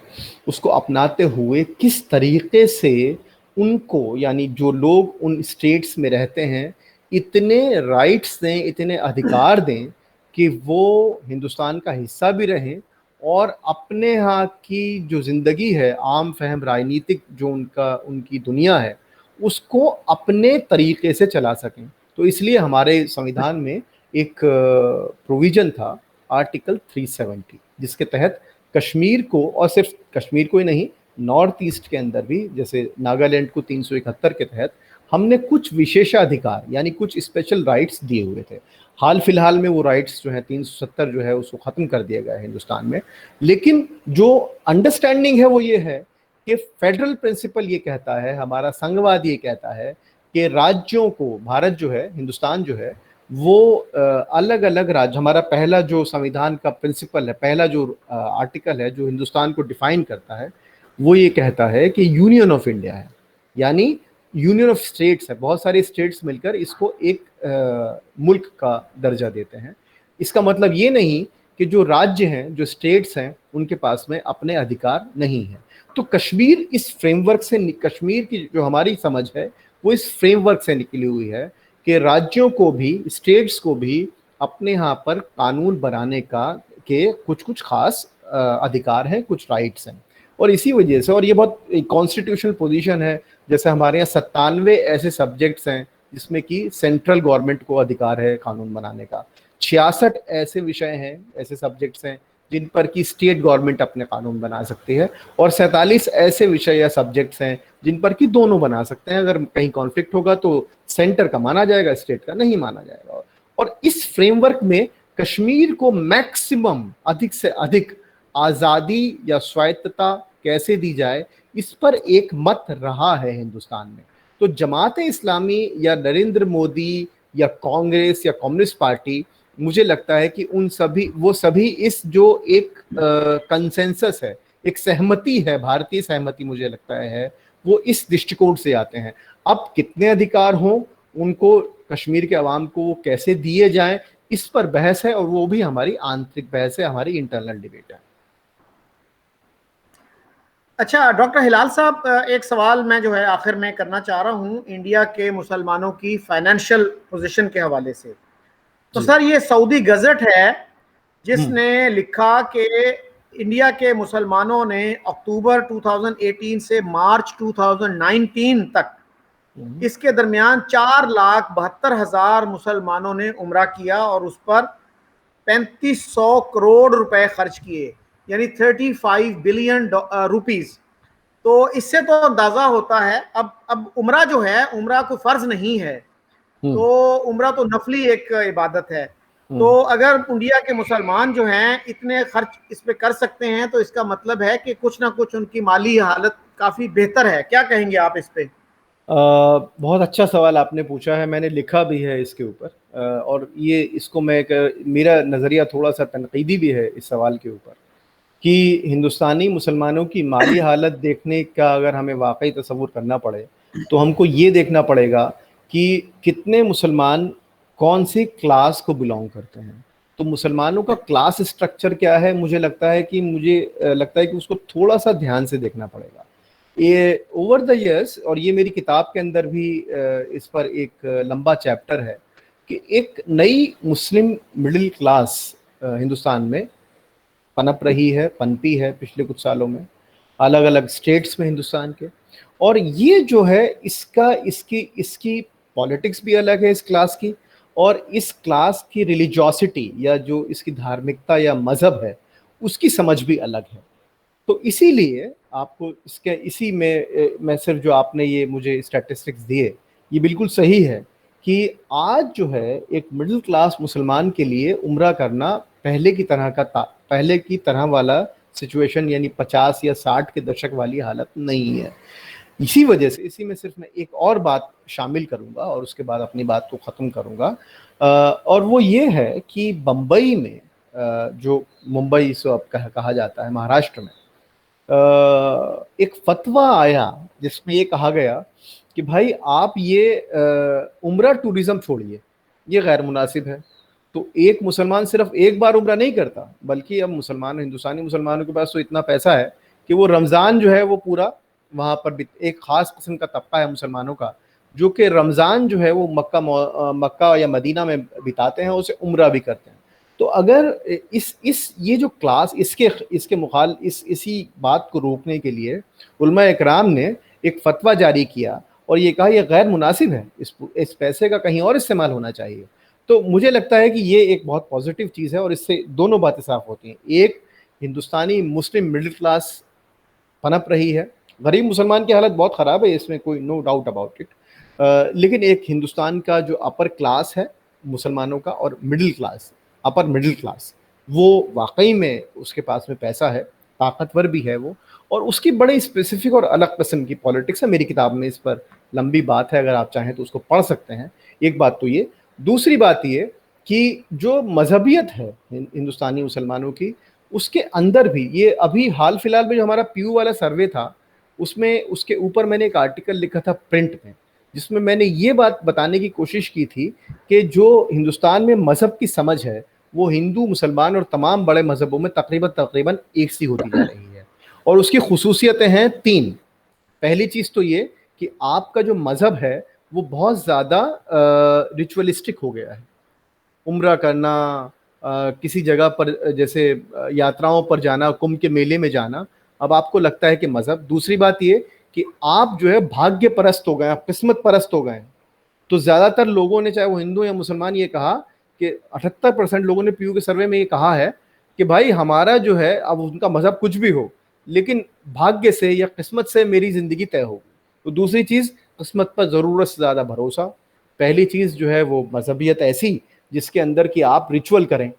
उसको अपनाते हुए किस तरीके से उनको, यानी जो लोग उन स्टेट्स में रहते हैं, इतने राइट्स दें, इतने अधिकार दें कि वो हिंदुस्तान का हिस्सा भी रहें और अपने यहाँ की जो ज़िंदगी है, आम फहम राजनीतिक जो उनकी दुनिया है, उसको अपने तरीके से चला सकें। तो इसलिए हमारे संविधान में एक प्रोविज़न था, आर्टिकल 370, जिसके तहत कश्मीर को, और सिर्फ कश्मीर को ही नहीं, नॉर्थ ईस्ट के अंदर भी, जैसे नागालैंड को 371 के तहत हमने कुछ विशेषाधिकार यानी कुछ स्पेशल राइट्स दिए हुए थे। हाल फिलहाल में वो राइट्स जो है 370 जो है उसको ख़त्म कर दिया गया है हिंदुस्तान में। लेकिन जो अंडरस्टैंडिंग है वो ये है कि फेडरल प्रिंसिपल ये कहता है, हमारा संघवाद ये कहता है कि राज्यों को, भारत जो है, हिंदुस्तान जो है, वो अलग अलग राज्य, हमारा पहला जो संविधान का प्रिंसिपल है, पहला जो आर्टिकल है जो हिंदुस्तान को डिफाइन करता है, वो ये कहता है कि यूनियन ऑफ इंडिया है, यानी यूनियन ऑफ स्टेट्स है। बहुत सारे स्टेट्स मिलकर इसको एक मुल्क का दर्जा देते हैं। इसका मतलब ये नहीं कि जो राज्य हैं, जो स्टेट्स हैं, उनके पास में अपने अधिकार नहीं है। तो कश्मीर इस फ्रेमवर्क से, कश्मीर की जो हमारी समझ है वो इस फ्रेमवर्क से निकली हुई है कि राज्यों को भी, स्टेट्स को भी अपने यहाँ पर कानून बनाने का के कुछ कुछ खास अधिकार हैं, कुछ राइट्स हैं। और इसी वजह से, और ये बहुत कॉन्स्टिट्यूशनल पोजीशन है, जैसे हमारे यहाँ 97 ऐसे सब्जेक्ट्स हैं जिसमें कि सेंट्रल गवर्नमेंट को अधिकार है कानून बनाने का, 66 ऐसे विषय हैं, ऐसे सब्जेक्ट्स हैं जिन पर कि स्टेट गवर्नमेंट अपने कानून बना सकती है, और 47 ऐसे विषय या सब्जेक्ट्स हैं जिन पर कि दोनों बना सकते हैं। अगर कहीं कॉन्फ्लिक्ट होगा तो सेंटर का माना जाएगा, स्टेट का नहीं माना जाएगा। और इस फ्रेमवर्क में कश्मीर को मैक्सिमम, अधिक से अधिक आज़ादी या स्वायत्तता कैसे दी जाए, इस पर एक मत रहा है हिंदुस्तान में। तो जमाते इस्लामी या नरेंद्र मोदी या कांग्रेस या कम्युनिस्ट पार्टी, मुझे लगता है कि वो सभी इस जो एक कंसेंसस है, एक सहमति है, भारतीय सहमति मुझे लगता है, वो इस दृष्टिकोण से आते हैं। अब कितने अधिकार हों उनको, कश्मीर के अवाम को वो कैसे दिए जाएं, इस पर बहस है, और वो भी हमारी आंतरिक बहस है, हमारी इंटरनल डिबेट है। अच्छा डॉक्टर हिलाल साहब, एक सवाल मैं जो है आखिर में करना चाह रहा हूँ इंडिया के मुसलमानों की फाइनेंशियल पोजीशन के हवाले से। तो सर, ये सऊदी गजट है जिसने लिखा कि इंडिया के मुसलमानों ने अक्टूबर 2018 से मार्च 2019 तक इसके दरमियान 4,72,000 मुसलमानों ने उम्रा किया और उस पर 3500 करोड़ रुपए खर्च किए, यानी 35 बिलियन रुपीस। तो इससे तो अंदाजा होता है, अब उम्रा जो है, उम्रा कोई फर्ज नहीं है, तो उम्रा तो नफली एक इबादत है। तो अगर इंडिया के मुसलमान जो हैं इतने खर्च इस पे कर सकते हैं, तो इसका मतलब है कि कुछ ना कुछ उनकी माली हालत काफी बेहतर है। क्या कहेंगे आप इस पे? बहुत अच्छा सवाल आपने पूछा है, मैंने लिखा भी है इसके ऊपर, और ये इसको मेरा नज़रिया थोड़ा सा तनकीदी भी है इस सवाल के ऊपर कि हिंदुस्तानी मुसलमानों की माली हालत देखने का अगर हमें वाकई तसव्वुर करना पड़े तो हमको ये देखना पड़ेगा कि कितने मुसलमान कौन सी क्लास को बिलोंग करते हैं। तो मुसलमानों का क्लास स्ट्रक्चर क्या है, मुझे लगता है कि उसको थोड़ा सा ध्यान से देखना पड़ेगा। ये ओवर द इयर्स, और ये मेरी किताब के अंदर भी इस पर एक लंबा चैप्टर है कि एक नई मुस्लिम मिडिल क्लास हिंदुस्तान में पनप रही है, पनपी है पिछले कुछ सालों में अलग अलग स्टेट्स में हिंदुस्तान के। और ये जो है इसकी पॉलिटिक्स भी अलग है इस क्लास की, और इस क्लास की रिलीजियोसिटी या जो इसकी धार्मिकता या मजहब है उसकी समझ भी अलग है। तो इसीलिए आपको इसी में मैं सिर्फ जो आपने ये मुझे स्टैटिस्टिक्स दिए ये बिल्कुल सही है कि आज जो है एक मिडिल क्लास मुसलमान के लिए उम्रा करना पहले की तरह वाला सिचुएशन, यानी 50 या 60 के दशक वाली हालत नहीं है। इसी वजह से इसी में सिर्फ मैं एक और बात शामिल करूंगा और उसके बाद अपनी बात को ख़त्म करूंगा, और वो ये है कि बम्बई में, जो मुंबई से अब कहा जाता है, महाराष्ट्र में एक फतवा आया जिसमें ये कहा गया कि भाई आप ये उम्रा टूरिज्म छोड़िए, ये गैर मुनासिब है। तो एक मुसलमान सिर्फ एक बार उम्रा नहीं करता, बल्कि अब हिंदुस्तानी मुसलमानों के पास तो इतना पैसा है कि वो रमज़ान जो है वो पूरा वहाँ पर, एक ख़ास किस्म का तबका है मुसलमानों का जो कि रमज़ान जो है वो मक्का या मदीना में बिताते हैं, उसे उम्रा भी करते हैं। तो अगर ये जो क्लास इसी बात को रोकने के लिए उलमा इकराम ने एक फतवा जारी किया और ये कहा यह गैर मुनासिब है, इस पैसे का कहीं और इस्तेमाल होना चाहिए। तो मुझे लगता है कि ये एक बहुत पॉजिटिव चीज़ है और इससे दोनों बातें साफ होती हैं। एक, हिंदुस्तानी मुस्लिम मिडिल क्लास पनप रही है, गरीब मुसलमान की हालत बहुत ख़राब है, इसमें कोई नो डाउट अबाउट इट, लेकिन एक हिंदुस्तान का जो अपर क्लास है मुसलमानों का और middle class, upper middle class, वो वाकई में उसके पास में पैसा है, ताकतवर भी है वो, और उसकी बड़ी स्पेसिफिक और अलग किस्म की पॉलिटिक्स है। मेरी किताब में इस पर लंबी बात है, अगर आप चाहें तो उसको पढ़ सकते हैं। एक बात तो ये। दूसरी बात ये कि जो मजहबियत है हिंदुस्तानी मुसलमानों की, उसके अंदर भी ये अभी हाल फिलहाल में जो हमारा पीयू वाला सर्वे था उसमें, उसके ऊपर मैंने एक आर्टिकल लिखा था प्रिंट में, जिसमें मैंने ये बात बताने की कोशिश की थी कि जो हिंदुस्तान में मज़हब की समझ है वो हिंदू, मुसलमान और तमाम बड़े मज़हबों में तकरीबन एक सी होती जा रही है, और उसकी खुसूसियतें हैं 3। पहली चीज़ तो ये कि आपका जो मज़हब है वो बहुत ज़्यादा रिचुअलिस्टिक हो गया है। उम्रा करना, किसी जगह पर जैसे यात्राओं पर जाना, कुंभ के मेले में जाना, अब आपको लगता है कि मज़हब। दूसरी बात ये कि आप जो है भाग्य परस्त हो गए, आप किस्मत परस्त हो गए। तो ज़्यादातर लोगों ने, चाहे वो हिंदू या मुसलमान, ये कहा कि 78% लोगों ने पीयू के सर्वे में ये कहा है कि भाई हमारा जो है, अब उनका मज़हब कुछ भी हो, लेकिन भाग्य से या किस्मत से मेरी ज़िंदगी तय होगी। तो दूसरी चीज़, किस्मत पर ज़रूरत से ज़्यादा भरोसा। पहली चीज़ जो है वो मजहबियत ऐसी जिसके अंदर कि आप रिचुअल करें।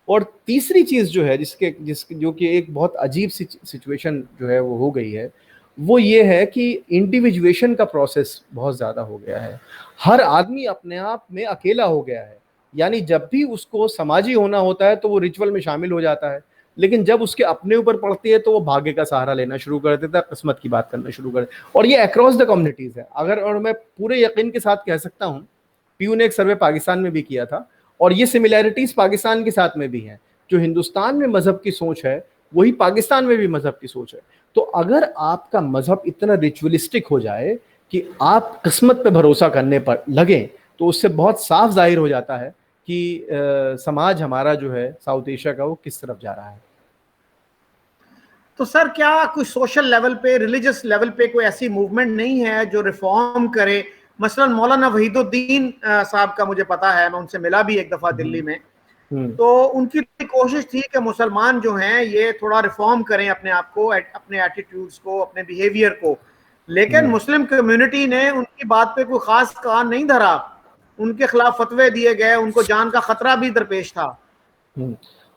और तीसरी चीज़ जो है जो कि एक बहुत अजीब सी सिचुएशन जो है वो हो गई है, वो ये है कि इंडिविजुएशन का प्रोसेस बहुत ज़्यादा हो गया है। हर आदमी अपने आप में अकेला हो गया है, यानी जब भी उसको समाजी होना होता है तो वो रिचुअल में शामिल हो जाता है, लेकिन जब उसके अपने ऊपर पड़ती है तो वो भाग्य का सहारा लेना शुरू कर देता है, किस्मत की बात करना शुरू कर देता है। और ये अक्रॉस द कम्युनिटीज़ है। और मैं पूरे यकीन के साथ कह सकता हूँ, पीयू ने एक सर्वे पाकिस्तान में भी किया था और ये सिमिलैरिटीज़ पाकिस्तान के साथ में भी हैं। जो हिंदुस्तान में मज़हब की सोच है वही पाकिस्तान में भी मज़हब की सोच है। तो अगर आपका मज़हब इतना रिचुअलिस्टिक हो जाए कि आप किस्मत पे भरोसा करने पर लगें, तो उससे बहुत साफ जाहिर हो जाता है कि समाज हमारा जो है साउथ एशिया का वो किस तरफ जा रहा है। तो सर क्या कोई सोशल लेवल पे, रिलीजियस लेवल पे कोई ऐसी मूवमेंट नहीं है जो रिफॉर्म करे? मसलन मौलाना वहीदुद्दीन साहब का मुझे पता है, मैं उनसे मिला भी एक दफा दिल्ली में, तो उनकी कोशिश थी कि मुसलमान जो हैं ये थोड़ा रिफॉर्म करें अपने आप को, अपने एटीट्यूड्स को, अपने बिहेवियर को, लेकिन मुस्लिम कम्युनिटी ने उनकी बात पे कोई खास कान नहीं धरा, उनके खिलाफ फतवे दिए गए, उनको जान का खतरा भी दरपेश था।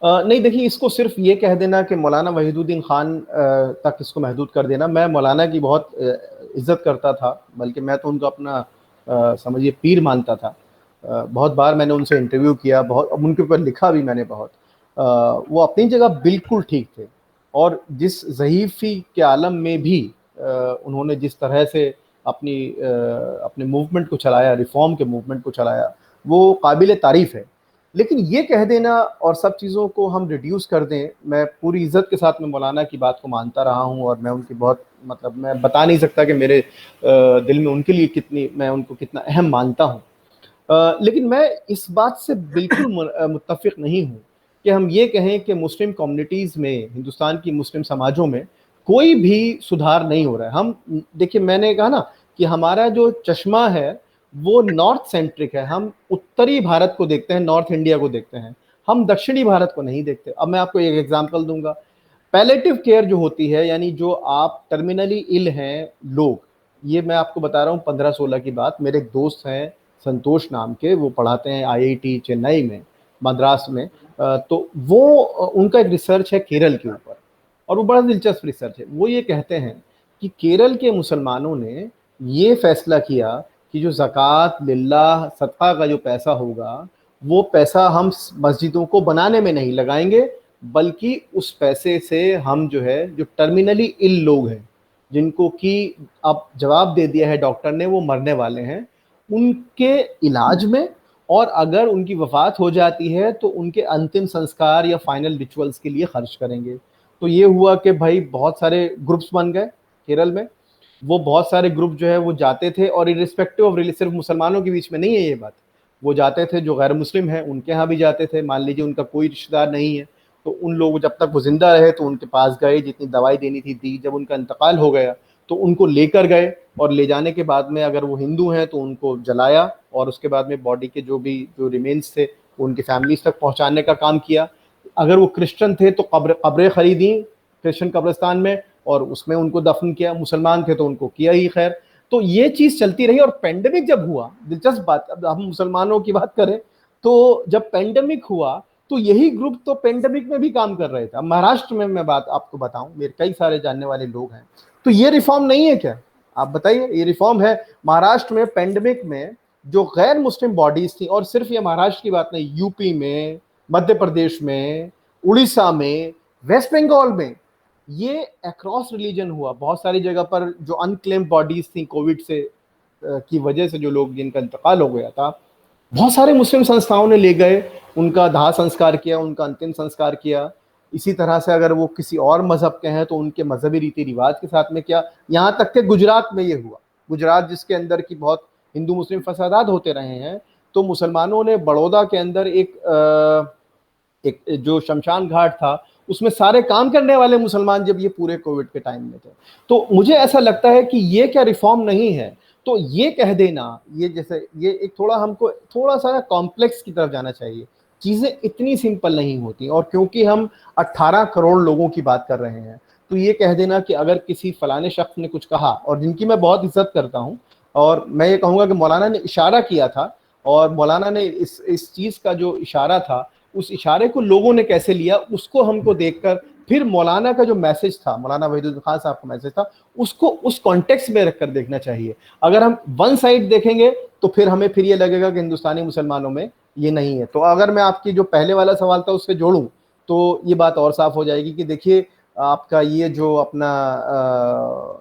नहीं देखिए, इसको सिर्फ ये कह देना कि मौलाना वहीदुद्दीन खान तक इसको महदूद कर देना, मैं मौलाना की बहुत इज्जत करता था, बल्कि मैं तो उनको अपना समझिए पीर मानता था। बहुत बार मैंने उनसे इंटरव्यू किया, बहुत उनके ऊपर लिखा भी मैंने बहुत। वो अपनी जगह बिल्कुल ठीक थे, और जिस ज़ईफ़ी के आलम में भी उन्होंने जिस तरह से अपने मूवमेंट को चलाया, रिफॉर्म के मूवमेंट को चलाया, वो काबिल तारीफ़ है। लेकिन ये कह देना और सब चीज़ों को हम रिड्यूस कर दें, मैं पूरी इज्जत के साथ में मौलाना की बात को मानता रहा हूँ, और मैं उनकी बहुत मतलब मैं बता नहीं सकता कि मेरे दिल में उनके लिए कितनी, मैं उनको कितना अहम मानता हूँ। लेकिन मैं इस बात से बिल्कुल मुत्तफ़िक़ नहीं हूँ कि हम ये कहें कि मुस्लिम कम्युनिटीज़ में, हिंदुस्तान की मुस्लिम समाजों में कोई भी सुधार नहीं हो रहा है। हम देखिए, मैंने कहा ना कि हमारा जो चश्मा है वो नॉर्थ सेंट्रिक है, हम उत्तरी भारत को देखते हैं, नॉर्थ इंडिया को देखते हैं, हम दक्षिणी भारत को नहीं देखते। अब मैं आपको एक एग्जांपल दूंगा, पैलेटिव केयर जो होती है, यानी जो आप टर्मिनली इल हैं लोग, ये मैं आपको बता रहा हूँ 15-16 की बात। मेरे एक दोस्त हैं संतोष नाम के, वो पढ़ाते हैं IIT चेन्नई में, मद्रास में। तो वो उनका एक रिसर्च है केरल के ऊपर, और वो बड़ा दिलचस्प रिसर्च है। वो ये कहते हैं कि केरल के मुसलमानों ने ये फैसला किया कि जो ज़कात, लिल्लाह, सदका का जो पैसा होगा, वो पैसा हम मस्जिदों को बनाने में नहीं लगाएंगे, बल्कि उस पैसे से हम जो है, जो टर्मिनली इल लोग हैं, जिनको कि अब जवाब दे दिया है डॉक्टर ने वो मरने वाले हैं, उनके इलाज में, और अगर उनकी वफात हो जाती है तो उनके अंतिम संस्कार या फाइनल रिचुअल्स के लिए खर्च करेंगे। तो ये हुआ कि भाई बहुत सारे ग्रुप्स बन गए केरल में। वो बहुत सारे ग्रुप जो है वो जाते थे, और इरिस्पेक्टिव ऑफ रिलीजन, सिर्फ मुसलमानों के बीच में नहीं है ये बात, वो जाते थे जो गैर मुस्लिम हैं उनके यहाँ भी जाते थे। मान लीजिए उनका कोई रिश्तेदार नहीं है, तो उन लोग जब तक वो जिंदा रहे तो उनके पास गए, जितनी दवाई देनी थी दी, जब उनका इंतकाल हो गया तो उनको लेकर गए, और ले जाने के बाद में अगर वो हिंदू हैं तो उनको जलाया, और उसके बाद में बॉडी के जो रिमेन्स थे उनकी फैमिलीज तक पहुंचाने का काम किया। अगर वो क्रिश्चियन थे तो कब्रें खरीदी क्रिश्चियन कब्रिस्तान में, और उसमें उनको दफन किया। मुसलमान थे तो उनको किया ही। खैर, तो ये चीज चलती रही। और पेंडेमिक जब हुआ, दिलचस्प बात, अब हम मुसलमानों की बात करें तो जब पेंडेमिक हुआ तो यही ग्रुप तो पेंडेमिक में भी काम कर रहे थे। अब महाराष्ट्र में मैं बात आपको बताऊं, मेरे कई सारे जानने वाले लोग हैं, तो ये रिफॉर्म नहीं है क्या? आप बताइए, ये रिफॉर्म है। महाराष्ट्र में पेंडेमिक में जो गैर मुस्लिम बॉडीज थी, और सिर्फ ये महाराष्ट्र की बात नहीं, यूपी में, मध्य प्रदेश में, उड़ीसा में, वेस्ट बंगाल में, ये अक्रॉस रिलीजन हुआ। बहुत सारी जगह पर जो अनक्लेम्ड बॉडीज थी कोविड से की वजह से, जो लोग जिनका इंतकाल हो गया था, बहुत सारे मुस्लिम संस्थाओं ने ले गए, उनका दाह संस्कार किया, उनका अंतिम संस्कार किया। इसी तरह से अगर वो किसी और मजहब के हैं तो उनके मजहबी रीति रिवाज के साथ में किया। यहाँ तक कि गुजरात में ये हुआ, गुजरात जिसके अंदर की बहुत हिंदू मुस्लिम फसादात होते रहे हैं, तो मुसलमानों ने बड़ौदा के अंदर एक जो शमशान घाट था, उसमें सारे काम करने वाले मुसलमान, जब ये पूरे कोविड के टाइम में थे। तो मुझे ऐसा लगता है कि ये क्या रिफॉर्म नहीं है? तो ये कह देना, ये जैसे ये एक थोड़ा हमको थोड़ा सा कॉम्प्लेक्स की तरफ जाना चाहिए। चीजें इतनी सिंपल नहीं होती, और क्योंकि हम 18 करोड़ लोगों की बात कर रहे हैं, तो ये कह देना कि अगर किसी फलाने शख्स ने कुछ कहा, और जिनकी मैं बहुत इज्जत करता हूँ, और मैं ये कहूँगा कि मौलाना ने इशारा किया था, और मौलाना ने इस चीज का जो इशारा था, उस इशारे को लोगों ने कैसे लिया, उसको हमको देखकर फिर मौलाना का जो मैसेज था, मौलाना वहीदुद्दीन खान साहब का मैसेज था, उसको उस कॉन्टेक्स्ट में रखकर देखना चाहिए। अगर हम वन साइड देखेंगे तो फिर हमें फिर ये लगेगा कि हिंदुस्तानी मुसलमानों में ये नहीं है। तो अगर मैं आपकी जो पहले वाला सवाल था उससे जोड़ूं तो ये बात और साफ हो जाएगी कि देखिए, आपका ये जो अपना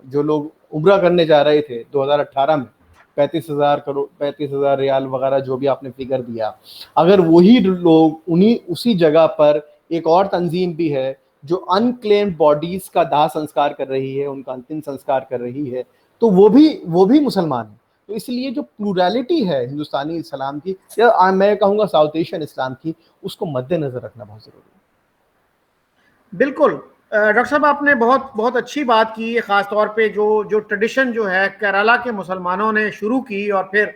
जो लोग उम्रा करने जा रहे थे 2018 में, 35,000 रियाल वगैरह जो भी आपने फिगर दिया, अगर वही लोग उसी जगह पर एक और तंजीम भी है जो अनक्लेम्ड बॉडीज का दाह संस्कार कर रही है, उनका अंतिम संस्कार कर रही है, तो वो भी मुसलमान है। तो इसलिए जो प्लूरैलिटी है हिंदुस्तानी इस्लाम की, या मैं कहूँगा साउथ एशियन इस्लाम की, उसको मद्देनजर रखना बहुत जरूरी है। बिल्कुल डॉक्टर साहब, आपने बहुत बहुत अच्छी बात की है, ख़ास तौर पे जो ट्रेडिशन जो है केरला के मुसलमानों ने शुरू की और फिर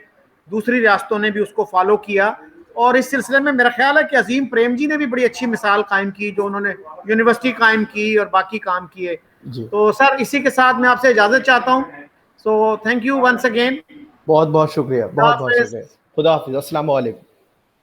दूसरी रियासतों ने भी उसको फॉलो किया, और इस सिलसिले में मेरा ख्याल है कि अजीम प्रेम जी ने भी बड़ी अच्छी मिसाल कायम की, जो उन्होंने यूनिवर्सिटी कायम की और बाकी काम किए। तो सर इसी के साथ मैं आपसे इजाज़त चाहता हूँ। So thank you once again. बहुत बहुत शुक्रिया, बहुत बहुत शुक्रिया। खुदा हाफिज़, अस्सलाम वालेकुम।